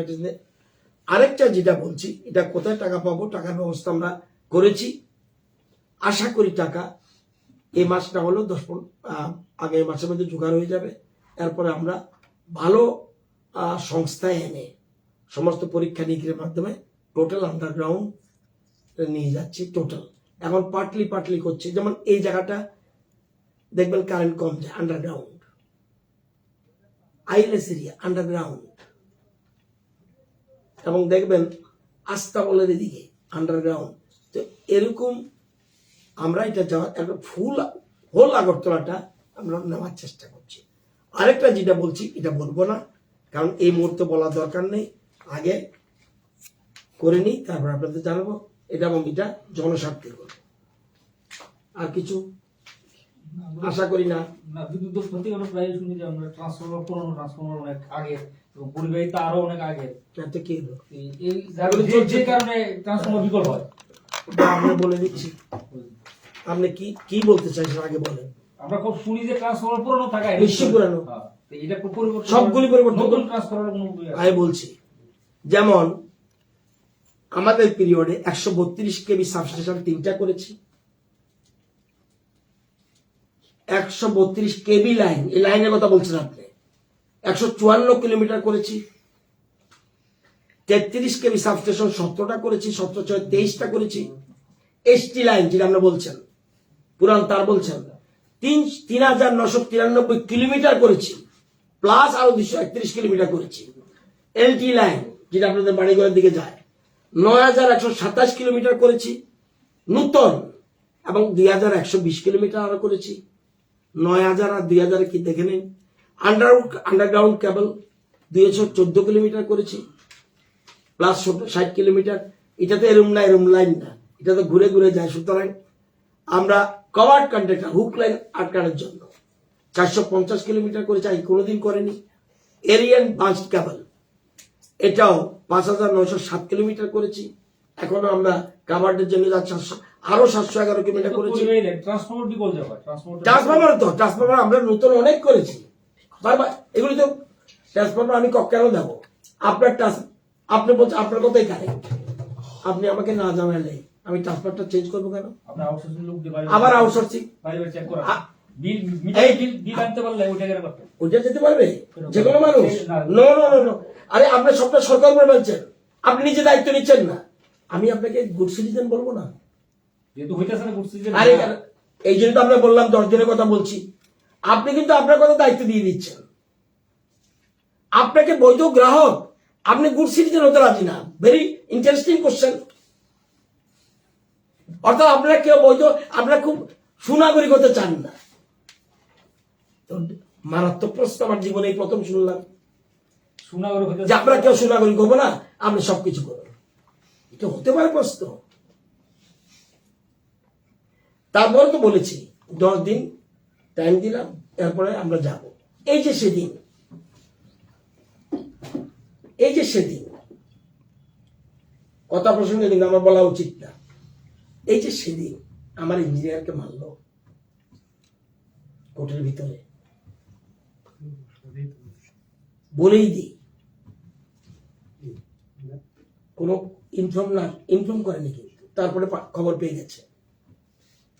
আরেকটা যেটা বলছি, এটা কোথায় টাকা পাবো, টাকার ব্যবস্থা আমরা করেছি। আশা করি টাকা এই মাসটা হলো আগামী মাসের মধ্যে জোগাড় হয়ে যাবে। এরপরে আমরা ভালো সংস্থায় এনে সমস্ত পরীক্ষা নিরীক্ষার মাধ্যমে টোটাল আন্ডারগ্রাউন্ড নিয়ে যাচ্ছি। টোটাল এখন পার্টলি পার্টলি করছে, যেমন এই জায়গাটা দেখবেন কারেন্ট কম যায়, আন্ডারগ্রাউন্ড। আইলেস এরিয়া আন্ডারগ্রাউন্ড, এবং দেখবেন আস্তাবলের দিকে আন্ডারগ্রাউন্ড। তো এরকম আমরা এটা যাওয়ার একটা ফুল হোল আগরতলাটা আমরা নেওয়ার চেষ্টা করছি। আরেকটা যেটা বলছি এটা বলবো না, কারণ এই মুহূর্তে বলার দরকার নেই, আগে করে নিই, তারপর আপনাদের জানাবো। এটা এবং এটা জনস্বার্থে করবো, আর কিছু আশা করি না। বিদ্যুৎ দপ্তর থেকে আমরা প্রায় শুনি যে আমরা ট্রান্সফরমার, পুরোনো ট্রান্সফরমার অনেক আগে এবং পরিবাহিত আরো অনেক আগে। এতে কি হলো? এই যে কারণে ট্রান্সফরমার বিকল হয়। আমরা বলে দিচ্ছি, আপনি কি কি বলতে চাইছেন আগে বলেন। আমরা খুব শুনি যে ট্রান্সফরমার পুরোনো থাকায় নিশ্চয়ই পুরানো, এটা পরিবর্তন, সবগুলি পরিবর্তন। নতুন ট্রান্সফরমার কোনো উপায় আছে? আমি বলছি, যেমন আমাদের পিরিয়ডে 132 কেবি সাবস্টেশন 3টা করেছি, 132 কেবি লাইন, এই লাইনের কথা বলছেন আপনি, 154 কিলোমিটার করেছি। 33 কেবি সাবস্টেশন 17টা করেছি, 17-23টা করেছি। এসটি লাইন যেটা আমরা বলছেন, পুরান তার বলছেন, 3993 কিলোমিটার করেছি, প্লাস আরো 231 কিলোমিটার করেছি। এলটি লাইন যেটা আপনাদের বাড়িঘরের দিকে যায়, 9127 কিলোমিটার করেছি নূতন, এবং 2120 কিলোমিটার আরো করেছি। 9000 আর 2000 কি দেখে নিন। আন্ডারগ্রাউন্ড কেবল 214 কিলোমিটার করেছি, প্লাস 60 কিলোমিটার। এটাতে এরম না, এরম লাইন না, এটা তো ঘুরে ঘুরে যায়। সুতরাং আমরা কভার্ড কন্ট্রাক্টর হুক লাইন আটকানোর জন্য 450 কিলোমিটার করেছি, আগে কোনোদিন করেনি। এরিয়ান বাঞ্চ কেবল এটাও 5907 কিলোমিটার করেছি। এখনো আমরা কাভার্ডের জন্য যাচ্ছি, আরো 711 কিলোমিটার করেছি। ট্রান্সফরমার বিকল যায়, ট্রান্সফরমার আমরা নতুন অনেক করেছি বারবার। এগুলি তো ট্রান্সফরমার আমি কেন দেবো? আপনি বলছেন আপনার কথাই কারেক্ট, আপনি আমাকে না জানালে আমি ট্রান্সফারটা চেঞ্জ করবো কেন? আবার আউটসোর্সিং ওইটা যেতে পারবে যে কোনো মানুষ? নো নো নো নো, আরে আপনি সবটা সরকার করে বলছেন, আপনি নিজে দায়িত্ব নিচ্ছেন না। আমি আপনাকে গুড সিটিজেন বলবো না? আরে এই জন্য তো আমরা বললাম 10 জনের কথা বলছি। আপনি কিন্তু আপনার কথা দায়িত্ব দিয়ে দিচ্ছেন, আপনাকে বৈধ গ্রাহক, আপনি গুড সিটিজেন হতে রাজি না। Very interesting question. অর্থাৎ আপনারা কেউ বৈধ, আপনারা খুব সুনাগরিক হতে চান না। মারাত্মক প্রশ্ন আমার জীবনে এই প্রথম শুনলাম যে আপনারা কেউ সুনাগরিক হবো না, আপনি সবকিছু করবেন। এটা হতে পারে প্রশ্ন? তারপরে তো বলেছি 10 দিন টাইম দিলাম, এরপরে আমরা যাব। এই যে সেদিন কথা প্রসঙ্গে কিন্তু আমার বলা উচিত না। এই যে সেদিন আমার ইঞ্জিনিয়ারকে মারলো কোর্টের ভিতরে, বলেই দিই, কোনো ইনফর্ম করেনি, কিন্তু তারপরে খবর পেয়ে গেছে।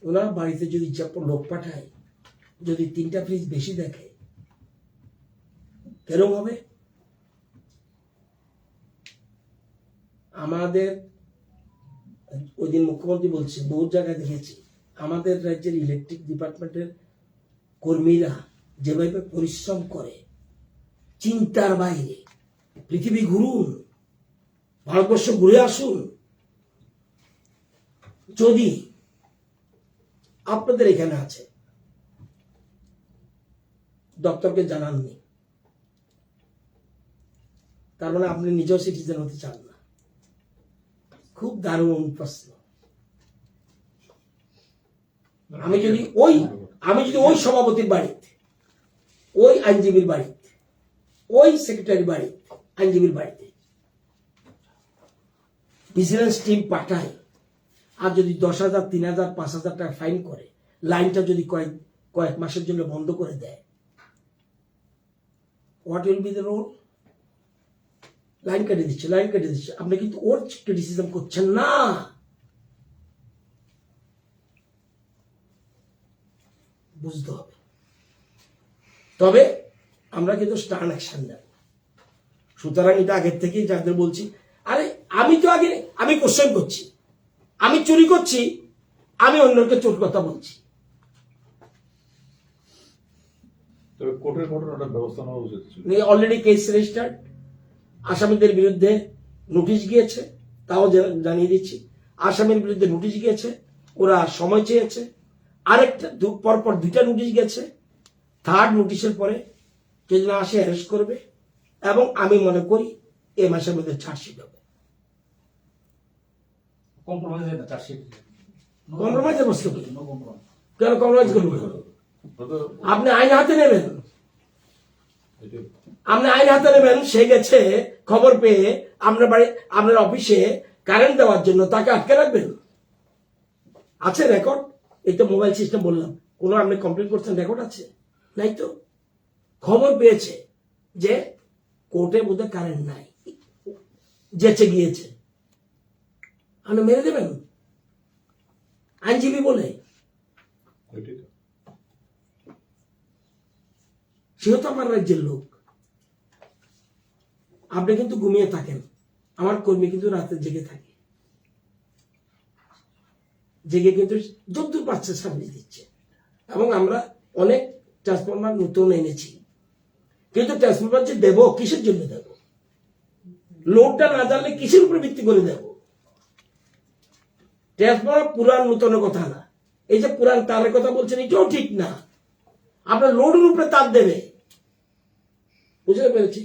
ওনারা বাড়িতে যদি লোক পাঠায়, যদি 3টা ফ্রিজ বেশি দেখে, এরকম হবে। আমাদের ওই দিন মুখ্যমন্ত্রী বলছে, বহু জায়গায় দেখেছি আমাদের রাজ্যের ইলেকট্রিক ডিপার্টমেন্টের কর্মীরা যেভাবে পরিশ্রম করে, চিন্তার বাইরে। পৃথিবী ঘুরুন, ভারতবর্ষ ঘুরে আসুন। যদি আপনাদের এখানে আছে, ডক্টরকে জানাননি, তার মানে আপনি নিজেও সিটিজেন হতে চান না। খুব দারুণ প্রশ্ন। আমি যদি ওই সভাপতির বাড়িতে, ওই আইনজীবীর বাড়িতে, ওই সেক্রেটারি বাড়িতে, আইনজীবীর বাড়িতে ভিজিলেন্স টিম পাঠাই, আর যদি 10,000, 3,000, 5,000 টাকা ফাইন করে, লাইনটা যদি কয়েক মাসের জন্য বন্ধ করে দেয়, what will be the role? Line কেটে দিচ্ছে। আপনি কিন্তু ওর ক্রিটিসিজম করছেন না। বুঝতে হবে। তবে আমরা কিন্তু স্টার্ন অ্যাকশন নেব। সুতরাং এটা আগের থেকেই যাদের বলছি, আরে আমি কোশ্চেন করছি, আমি চুরি করছি, আমি অন্যকে চোর কথা বলছি। তবে কোর্টের ঘটনাটা ব্যবস্থা নেওয়া উচিত ছিল। অলরেডি কেস রেজিস্টার্ড, আসামিদের বিরুদ্ধে নোটিশ গিয়েছে, তাও জানিয়ে দিচ্ছি। আসামির বিরুদ্ধে নোটিশ গিয়েছে, ওরা সময় চেয়েছে। আরেকটা পরপর 2টা নোটিশ গেছে। 3rd নোটিশের পরে যদি না আসে অ্যারেস্ট করবে, এবং আমি মনে করি এ মাসের মধ্যে চার্জশিট হবে। কম্প্রোমাইজের বস্তু কি? কেন কম্প্রোমাইজ করবো? আপনি আইন হাতে নেবেন, সে গেছে খবর পেয়ে আপনার অফিসে কারেন্ট দেওয়ার জন্য, তাকে আটকে রাখবেন? আছে রেকর্ড? এই তো মোবাইল সিস্টেম বললাম, কোনো আপনি কমপ্লেন করছেন, রেকর্ড আছে? নাই তো। খবর পেয়েছে যে কোর্টে বোধহয় কারেন্ট নাই, যেচে গিয়েছে, আপনি মেরে দেবেন আইনজীবী বলে? সেও তো আমার রাজ্যের লোক। আপনি কিন্তু ঘুমিয়ে থাকেন, আমার কর্মী কিন্তু রাতে জেগে থাকে, জেগে কিন্তু যতদূর পাচ্ছে সার্ভিস দিচ্ছে। এবং আমরা অনেক ট্রান্সফরমার নতুন এনেছি, কিন্তু ট্রান্সফরমার যে দেবো, কিসের জন্য দেব? লোডটা না জানলে কিসের উপরে ভিত্তি করে দেব? ট্রান্সফরমার পুরান নতুনের কথা না, এই যে পুরান তারের কথা বলছেন, এটাও ঠিক না। আপনার লোডের উপরে তার দেবে, বুঝতে পেরেছি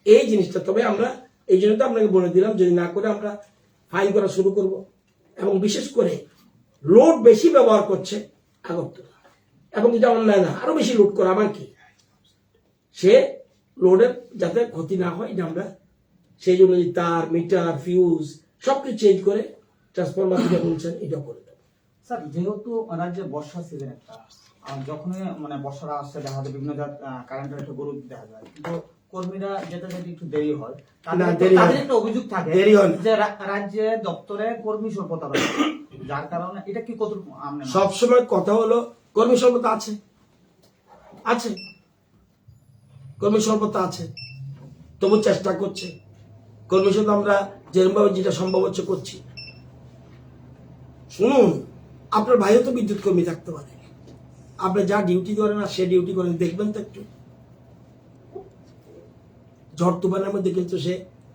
এই জিনিসটা। তবে আমরা এই জন্য তো আপনাকে বলে দিলাম, যদি না করে আমরা ফাইল করা শুরু করব। এবং বিশেষ করে লোড বেশি ব্যবহার করছে আগরতলা, এবং এটা অন্যায় না, আরো বেশি লোড করা, আমার কি, সে লোডের যাতে ক্ষতি না হয়, এটা আমরা সেই জন্য তার, মিটার, ফিউজ সবকিছু চেঞ্জ করে ট্রান্সফরমার যেটা বলছেন এটা করে দেবো। স্যার, যেহেতু রাজ্যে বর্ষা সিজন একটা, যখনই মানে বর্ষাটা আসছে, দেখা যায় বিভিন্ন কারেন্টের একটা গরু দেখা যায়, কিন্তু কর্মীরা যেতে একটু দেরি হয়। তাদের একটা অভিযোগ থাকে যে রাজ্যে দপ্তরে কর্মী স্বল্পতা রয়েছে, যার কারণে এটা কি কত সবসময় কথা হলো কর্মী স্বল্পতা আছে, কর্মী স্বল্পতা আছে, তবু চেষ্টা করছে কর্মী স্বল্পতা, আমরা যেরকমভাবে যেটা সম্ভব হচ্ছে করছি। শুনুন, আপনার ভাইও তো বিদ্যুৎ কর্মী থাকতে পারে, আপনি যা ডিউটি করেন আর সে ডিউটি করেন, দেখবেন তো একটু। ঝড় তুফানের মধ্যে কিন্তু সে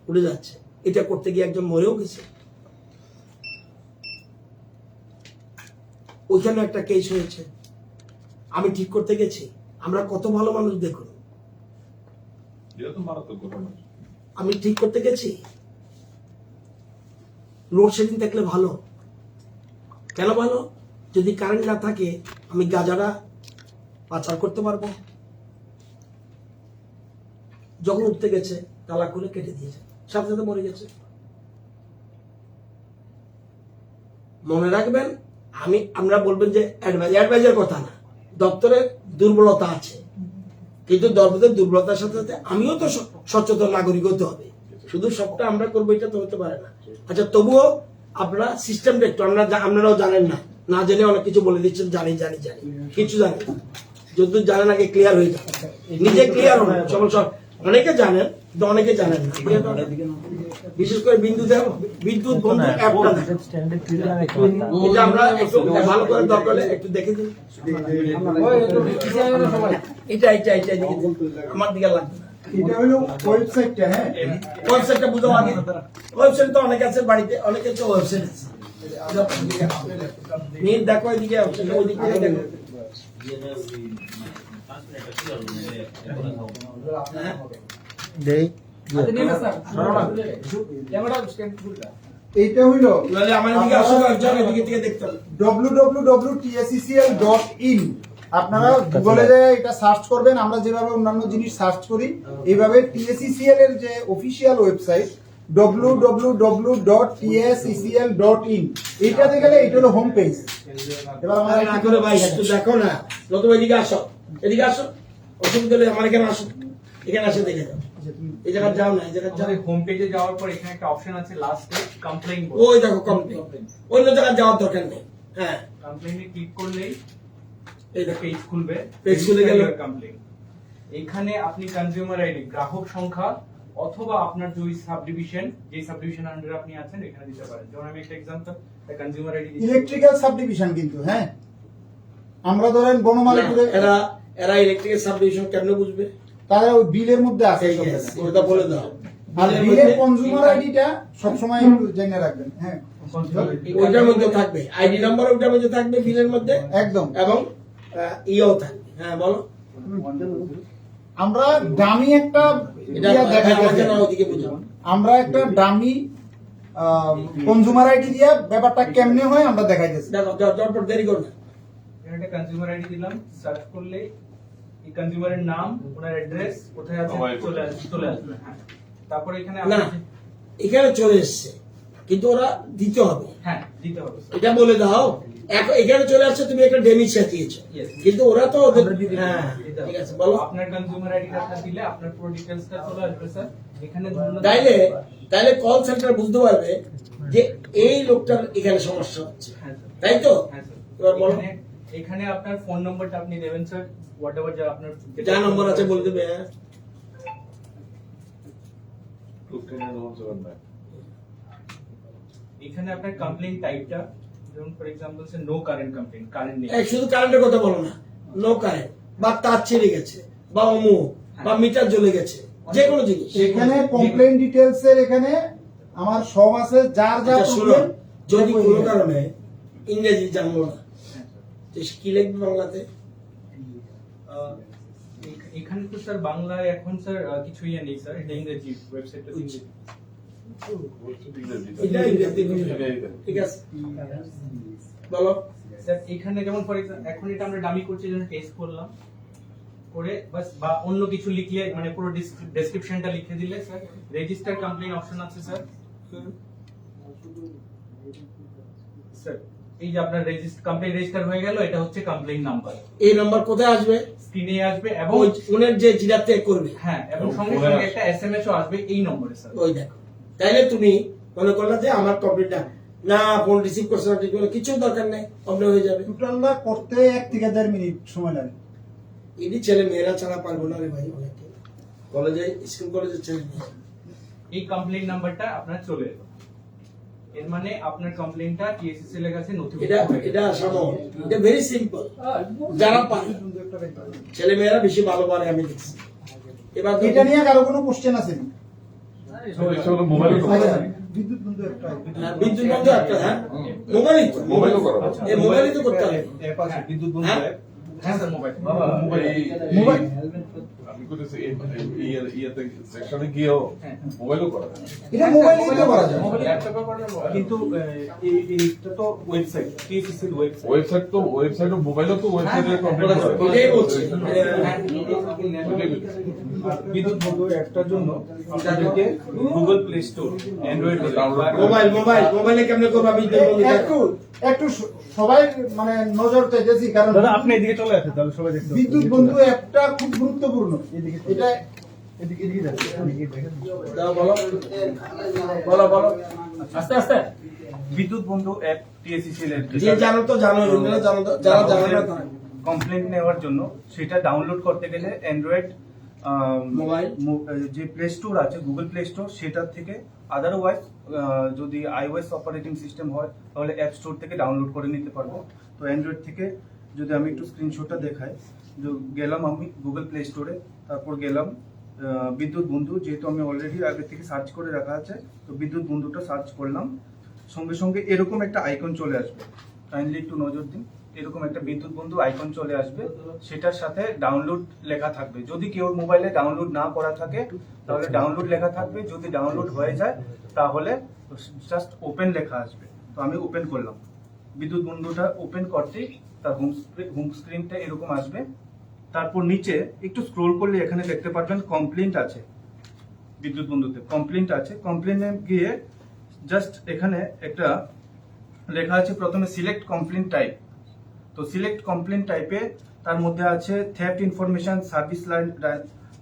উড়ে যাচ্ছে, এটা করতে গিয়ে একজন মরেও গেছে। ওইখানে একটা কেস হয়েছে, আমি ঠিক করতে গেছি। আমরা কত ভালো মানুষ দেখুন, আমি ঠিক করতে গেছি। লোডশেডিং থাকলে ভালো, কেন ভালো? যদি কারেন্ট না থাকে আমি গাজাটা পাচার করতে পারবো। যখন উঠতে গেছে তালা খুলে কেটে দিয়েছে, সাথে সাথে মরে গেছে। মনে রাখবেন, আমরা বলবেন যে অ্যাডভাইজার কথা না, দপ্তরের দুর্বলতা আছে, কিন্তু দপ্তরের দুর্বলতার সাথে সাথে আমিও তো সচেতন নাগরিক হতে হবে। শুধু সবটা আমরা করবো এটা তো হতে পারে না। আচ্ছা, তবুও আপনারা সিস্টেমটা একটু, আপনারাও জানেন না জেনে অনেক কিছু বলে দিচ্ছেন। জানি কিছু জানি, যদি জানেন আগে ক্লিয়ার হয়ে যায়, নিজে ক্লিয়ার হন। অনেকে জানেন কিন্তু অনেকে জানেন না। বিশেষ করে বিদ্যুৎ বন্ধু অ্যাপটা দেখেন। এটা আমরা একটু ভালো করে দরকার হলে একটু দেখে দিন। এটা দেখে দিন। আমার দিকে লাগবে না। এটা হলো ওয়েবসাইটটা, হ্যাঁ ওয়েবসাইটটা বুঝো আগে। ওয়েবসাইট তো অনেক আছে বাড়িতে, অনেকের তো ওয়েবসাইট আছে। মেয়ে দেখো এদিকে ওই দিক থেকে দেখো। এইটা হইলো নাহলে আমার দিকে আসো, একজন এদিকে থেকে দেখতে হবে। www.tsccl.in আপনারা গুগলে যে এটা সার্চ করবেন, আমরা যেভাবে অন্যান্য জিনিস সার্চ করি এইভাবে TSCCL এর যে অফিসিয়াল ওয়েবসাইট www.tsccl.in এইটাতে গেলে এটা হলো হোম পেজ। এবার আমরা না করে ভাই একটু দেখো না, নতুবা এদিকে আসো, এদিকে আসো। অসুবিধা হলে আমার এখানে আসো, এখানে আসে দেখে যাও। এই জায়গা যাও না, এই জায়গা যাও। আমাদের হোম পেজে যাওয়ার পর এখানে একটা অপশন আছে লাস্টে কমপ্লেইন ওই দেখো কমপ্লেন, অন্য জায়গায় যাওয়ার দরকার নেই। হ্যাঁ কমপ্লেইনে ক্লিক করলেই এই এটা দেখো পেজ খুলবে। পেজ খুলে গেল। কমপ্লেইন এখানে আপনি কনজিউমার আইডি, গ্রাহক সংখ্যা অথবা আপনার যে সাবডিভিশন আন্ডারে আপনি আছেন এখানে দিতে পারেন। যেমন আমি একটা example consumer ID electrical subdivision কিন্তু, হ্যাঁ আমরা ধরেন বনমালীপুরে এরা ইলেকট্রিক সাবডিভিশন কেমনে বুঝবে? তারা ওই বিলের মধ্যে আছে এই যে, ওটা বলে দাও। আর বিলের কনজিউমার আইডিটা সবসময় একটু জেনে রাখবেন, হ্যাঁ ওইটার মধ্যে থাকবে আইডি নাম্বার, ওইটার মধ্যে থাকবে বিলের মধ্যে একদম। এবং ইয়েও থাকবে। হ্যাঁ বলো। আমরা ডামি একটা এটা ইয়া দেখাই আমাকে গেছে। না ওদিকে বুঝো। আমরা একটা ডামি কনজিউমার আইডি দিয়া ব্যাপারটা কেমনে হয় আমরা দেখাইতেছি। দেখো চটপট দেরি করো না। এখানে একটা কনজিউমার আইডি দিলাম, সার্চ করলে এই কনজিউমারের নাম, ওনার অ্যাড্রেস কোথায় আছে চলে আসবে। হ্যাঁ তারপরে এখানে না এখানে চলে এসছে কিন্তু ওরা দিতে হবে, হ্যাঁ দিতে হবে স্যার। এটা বলে দাও। এখানে চলে আসছে, তুমি একটা ডেমি সাজিয়েছো Yes. কিন্তু ওরা তো ওদের হ্যাঁ ঠিক আছে বলো। আপনার কনজিউমার আইডিটা দিলে আপনার পুরো ডিটেইলসটা চলে আসবে স্যার। এখানে ধরুন তাইলে কল সেন্টার বুঝতে পারবে যে এই লোকটার এখানে সমস্যা হচ্ছে, হ্যাঁ স্যার, তাই তো? হ্যাঁ স্যার। এবার বলো। এখানে আপনার ফোন নাম্বারটা আপনি দেবেন স্যার, হোয়াটএভার যা আপনার যা নম্বর আছে বলে দেবে। হ্যাঁ এখানে আপনার কমপ্লেইন টাইপটা, যেমন for example sir no current complain, current নেই। এই শুধু কারেন্টের কথা বলো না, নো কারেন্ট বা তার ছিঁড়ে গেছে বা অমুক বা মিটার জ্বলে গেছে, যে কোনো জিনিস। এখানে কমপ্লেইন ডিটেইলস এর এখানে আমার সব আছে, যার যা আচ্ছা, শোনো, প্রবলেম যদি কোনো কারণে ইংরেজি জানবো না, তো সে কি লিখবে বাংলাতে? এখানে তো স্যার বাংলায় এখন স্যার কিছু ইয়ে নেই স্যার, এটা ইংরেজি, ওয়েবসাইটটা ইংরেজি। এটা ইংরেজিতে লিখবে। ঠিক আছে বলো। স্যার এখানে যেমন ফর এক্সাম্পল এখন এটা আমরা ডামি করছি জন্য টেস্ট করলাম, করে বাস বা অন্য কিছু লিখলে মানে পুরো ডেসক্রিপশনটা লিখে দিলে স্যার রেজিস্টার কমপ্লেইন অপশন আছে স্যার। স্যার এই যে আপনার কমপ্লেইন রেজিস্টার হয়ে গেল, এটা হচ্ছে কমপ্লেইন নাম্বার। এই নাম্বার কোথায় আসবে? স্ক্রিনে আসবে এবং ওই উনের যে জিরাতে করবে। হ্যাঁ এবং সঙ্গে সঙ্গে একটা এসএমএস ও আসবে এই নম্বরে স্যার। ওই দেখো, তাইলে তুমি মনে করলে যে আমার কমপ্লিটটা না, ফোন রিসিভ করছে না, কিছু দরকার নেই, কমপ্লিট হয়ে যাবে। টোটালটা করতে 1 থেকে 1.5 মিনিট সময় লাগে। এটি ছেলে মেয়েরা ছাড়া পারবো না রে ভাই, অনেকে কলেজে, স্কুল কলেজের ছেলে মেয়ে। এই কমপ্লেইন নাম্বারটা আপনার চলে এলো, এর মানে আপনার কমপ্লেইনটা টিএসসিসিএল এর কাছে নথিভুক্ত এটা হয়ে গেছে। এটা সামো, এটা ভেরি সিম্পল। যারা পারে, ছেলে মেয়েরা বেশি ভালো পারে আমি দেখছি। এবার এটা নিয়ে কারো কোনো কোশ্চেন আছে না? মোবাইল বিদ্যুৎ বন্ধু একটা বিদ্যুৎ বন্ধু একটা, হ্যাঁ মোবাইলই তো, মোবাইলও করা। এই মোবাইলই তো করতে হবে। বিদ্যুৎ বন্ধু হ্যাঁ? অ্যাপ। হ্যাঁ স্যার মোবাইল। মোবাইল আমি করতেছি ইয়াতে সেকশনে গিয়েও মোবাইলও করা যায়। এটা মোবাইলেই তো করা যায়। ল্যাপটপে করা যাবে। কিন্তু এইটা তো ওয়েবসাইট টিএসসিসির ওয়েবসাইট। ওয়েবসাইটও মোবাইলও তো ওয়েবসাইটে কমপ্লিট করা যায়। এটাই বলছি। বিদ্যুৎ বন্ধু অ্যাপটার জন্য আপনাদেরকে গুগল প্লে স্টোর, অ্যান্ড্রয়েড মোবাইলে কেমনে করবা বিদ্যুৎ বন্ধু? একটু একটু সবাই মানে নজর চাইতেছি, কারণ দাদা আপনি এদিকে চলে আসেন তাহলে সবাই দেখতে পাবে। বিদ্যুৎ বন্ধু অ্যাপটা খুব গুরুত্বপূর্ণ। এটা এদিকে যান, এদিকে দেখেন। দাও, বলো বলো বলো আস্তে আস্তে। বিদ্যুৎ বন্ধু অ্যাপ টিএসসিসিএল এর যে জানো তো জানো, এগুলো জানো তো, যারা জানো না তারা। কমপ্লেইন নেওয়ার জন্য সেটা ডাউনলোড করতে গেলে অ্যান্ড্রয়েড মোবাইল? যে প্লে স্টোর আছে গুগল প্লে স্টোর সেটার থেকে, আদারওয়াইজ যদি আইওএস অপারেটিং সিস্টেম হয় তাহলে অ্যাপ স্টোর থেকে ডাউনলোড করে নিতে পারবো। তো অ্যান্ড্রয়েড থেকে যদি আমি একটু স্ক্রিনশটটা দেখাই, গেলাম আমি গুগল প্লে স্টোরে, তারপর গেলাম বিদ্যুৎ বন্ধু, যেহেতু আমি অলরেডি আগে থেকে সার্চ করে রাখা আছে, তো বিদ্যুৎ বন্ধুটা সার্চ করলাম, সঙ্গে সঙ্গে এরকম একটা আইকন চলে আসবে, কাইন্ডলি একটু নজর দিন, এরকম একটা বিদ্যুৎ বন্ধু আইকন চলে আসবে, সেটার সাথে ডাউনলোড লেখা থাকবে। যদি কেউ মোবাইলে ডাউনলোড না করা থাকে তাহলে ডাউনলোড লেখা থাকবে, যদি ডাউনলোড হয়ে যায় তাহলে জাস্ট ওপেন লেখা আসবে। তো আমি ওপেন করলাম, বিদ্যুৎ বন্ধুটা ওপেন করতেই তার হোম স্ক্রিনটা এরকম আসবে। তারপর নিচে একটু স্ক্রোল করলে এখানে দেখতে পারবেন কমপ্লেন্ট আছে, বিদ্যুৎ বন্ধুতে কমপ্লেন্ট আছে। কমপ্লেন্টে গিয়ে জাস্ট এখানে একটা লেখা আছে প্রথমে সিলেক্ট কমপ্লেন্ট টাইপ। তো সিলেক্ট কমপ্লেন্ট টাইপে তার মধ্যে আছে theft information, service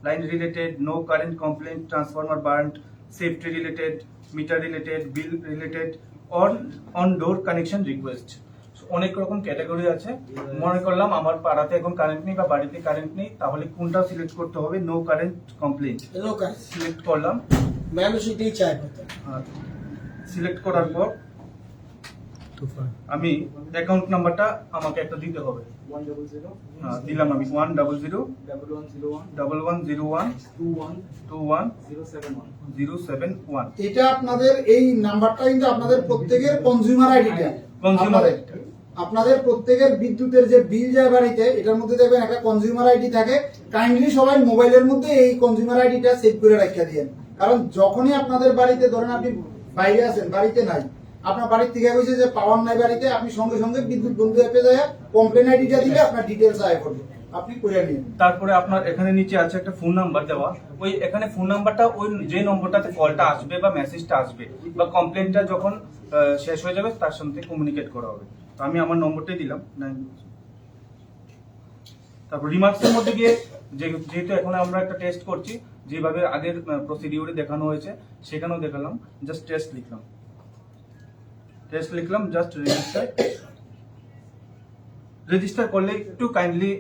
line related, no current complaint, transformer burned, safety related, meter related, bill related, on door connection request. অনেক রকম ক্যাটাগরি আছে। মনে করলাম আমার পাড়াতে এখন কারেন্ট নেই বা বাড়িতে কারেন্ট নেই, তাহলে কোনটা সিলেক্ট করতে হবে? নো কারেন্ট কমপ্লেন্ট সিলেক্ট করলাম। মানুষ এটাই চায়। সিলেক্ট করার পর আমি অ্যাকাউন্ট নাম্বারটা আমাকে একটা দিতে হবে। হ্যাঁ, দিলাম আমি 1001111212107 এটা আপনাদের এই নাম্বারটা কিন্তু আপনাদের প্রত্যেকের কনজিউমার আইডিটা, কনজিউমার আপনাদের প্রত্যেকের বিদ্যুতের যে বিল যায় বাড়িতে, এটার মধ্যে দেখবেন একটা কনজিউমার আইডি থাকে। কাইন্ডলি সবাই মোবাইলের মধ্যে এই কনজিউমার আইডিটা সেভ করে রাখিয়ে দিয়েন, কারণ যখনই আপনাদের বাড়িতে, ধরেন আপনি বাইরে আছেন, বাড়িতে নাই, আপনার বাড়ির থেকে কইছে যে পাওয়ার নাই বাড়িতে, আপনি সঙ্গে সঙ্গে বিদ্যুৎ বন্ধু অ্যাপে যায় কমপ্লেন আইডিটা দিলে আপনার ডিটেইলস আয় করবে, আপনি করে নিন। তারপরে আপনার এখানে নিচে আছে একটা ফোন নাম্বার দেওয়া, ওই এখানে ফোন নাম্বারটা ওই যে নম্বরটাতে কলটা আসবে বা মেসেজটা আসবে বা কমপ্লেনটা যখন শেষ হয়ে যাবে তার সাথে কমিউনিকেট করা হবে। তো আমি আমার নম্বরটাই দিলাম। তারপর রিমার্কসের মধ্যে গিয়ে যেহেতু এখন আমরা একটা টেস্ট করছি, যেভাবে আগের প্রসিডিউরে দেখানো হয়েছে সেখানেও দেখালাম, জাস্ট টেস্ট লিখলাম, জাস্ট রেজিস্টার করলে একটু কাইন্ডলি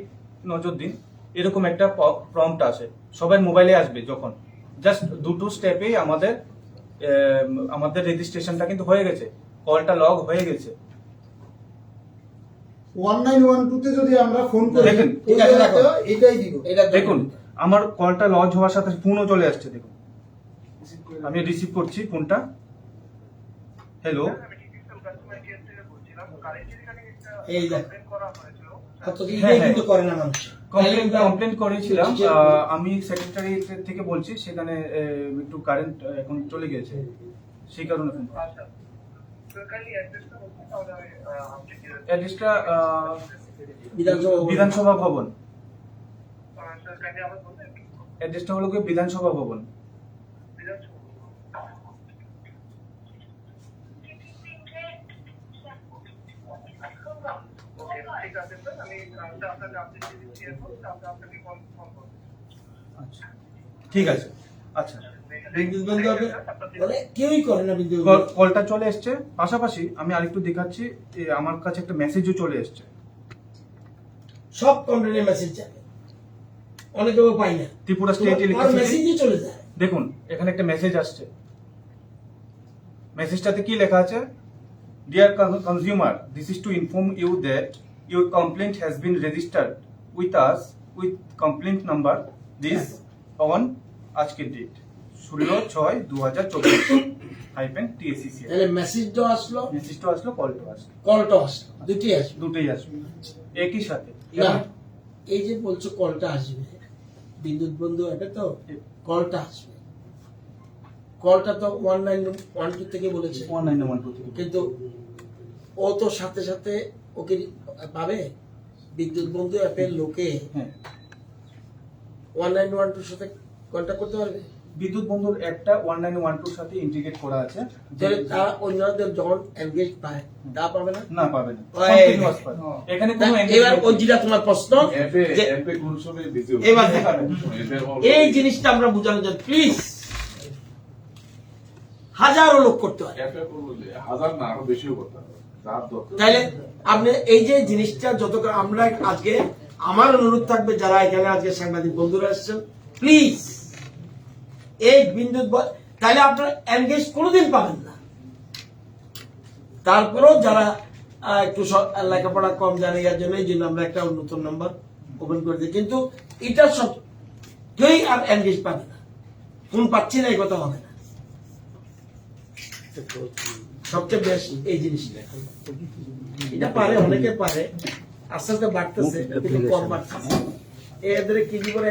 নজর দিন, এরকম একটা প্রম্পট আসে, সবাই মোবাইলে আসবে যখন, জাস্ট দুটো স্টেপেই আমাদের রেজিস্ট্রেশনটা কিন্তু হয়ে গেছে, কলটা লগ হয়ে গেছে। 1912 তে যদি আমরা ফোন করি, দেখেন, এটাই দিব। দেখুন আমার কলটা লজ হওয়ার সাথে ফোনও চলে আসছে, দেখুন আমি রিসিভ করছি ফোনটা। হ্যালো, এই দেখ কত দিন কিন্তু করে না মানুষ। কমপ্লেন করেছিলাম, আমি সেক্রেটারি থেকে বলছি, সেখানে একটু কারেন্ট এখন চলে গেছে, সেই কারণে ফোন। অ্যাড্রেসটা বিধানসভা ভবন, অ্যাড্রেসটা হলো গিয়ে বিধানসভা ভবন। আচ্ছা, ঠিক আছে। আচ্ছা, বিদ্যুৎ বন্ধু বলে কেউই করে না বিদ্যুৎ। কলটা চলে এসছে, পাশাপাশি আমি আরেকটু দেখাচ্ছি, আমার কাছে একটা মেসেজও চলে এসছে। সব কমপ্লেনের মেসেজ যাবে, অনেকেও পাই না, ত্রিপুরা স্টেট মেসেজই চলে যায়। দেখুন এখানে একটা মেসেজ আসছে, মেসেজটাতে কি লেখা আছে? Dear consumer, this is to inform you that your complaint has been registered with us with complaint number this on আজকের ডেট 16/6/2024 তাহলে মেসেজটাও আসলো, কলটাও আসলো, দুটোই আসবে, দুটোই আসবে একই সাথে। না এই যে বলছো কলটা আসবে, বিদ্যুৎ বন্ধু অ্যাপে তো কলটা আসবে, কলটা তো 1912 থেকে বলেছে, 1912 থেকে, কিন্তু ও তো সাথে সাথে ওকে পাবে বিদ্যুৎ বন্ধু অ্যাপের লোকে 1912 সাথে কন্টাক্ট করতে পারবে। বিদ্যুৎ বন্ধুর একটা 1912 সাথে ইন্টিগ্রেট করা আছে, তাহলে তারা অন্যদের যখন এনগেজ পায় তা পাবে না, না পাবে না, ওই, কন্টিনিউয়াস পাবে। এখানে কোনো এবার ওই যেটা তোমার প্রশ্ন, যে অ্যাপে কোন সময় বিজি এবার এই জিনিসটা আমরা বোঝানো যায়, প্লিজ। হাজারো লোক করতে পারে, অ্যাপে করলে হাজার না আরো বেশিও করতে হবে, যার দরকার। তাইলে আপনি এই যে জিনিসটা যত আমরা আজকে, আমার অনুরোধ থাকবে যারা এখানে আজকে সাংবাদিক বন্ধুরা এসেছেন, প্লিজ এই বিদ্যুৎ তাহলে আপনারা এনগেজ কোনোদিন পাবেন না। তারপরেও যারা একটু লেখাপড়া কম জানে এর জন্য এই জন্য আমরা একটা নতুন নাম্বার ওপেন করে দিই, কিন্তু এটা সব কেউই আর এনগেজ পাবে না, ফোন পাচ্ছি না এই কথা হবে না। সবচেয়ে বেশি এই জিনিসটা এটা পারে, অনেকে পারে, আস্তে আস্তে বাড়তেছে কিন্তু কম বাড়তেছে। এদের কি জীবনে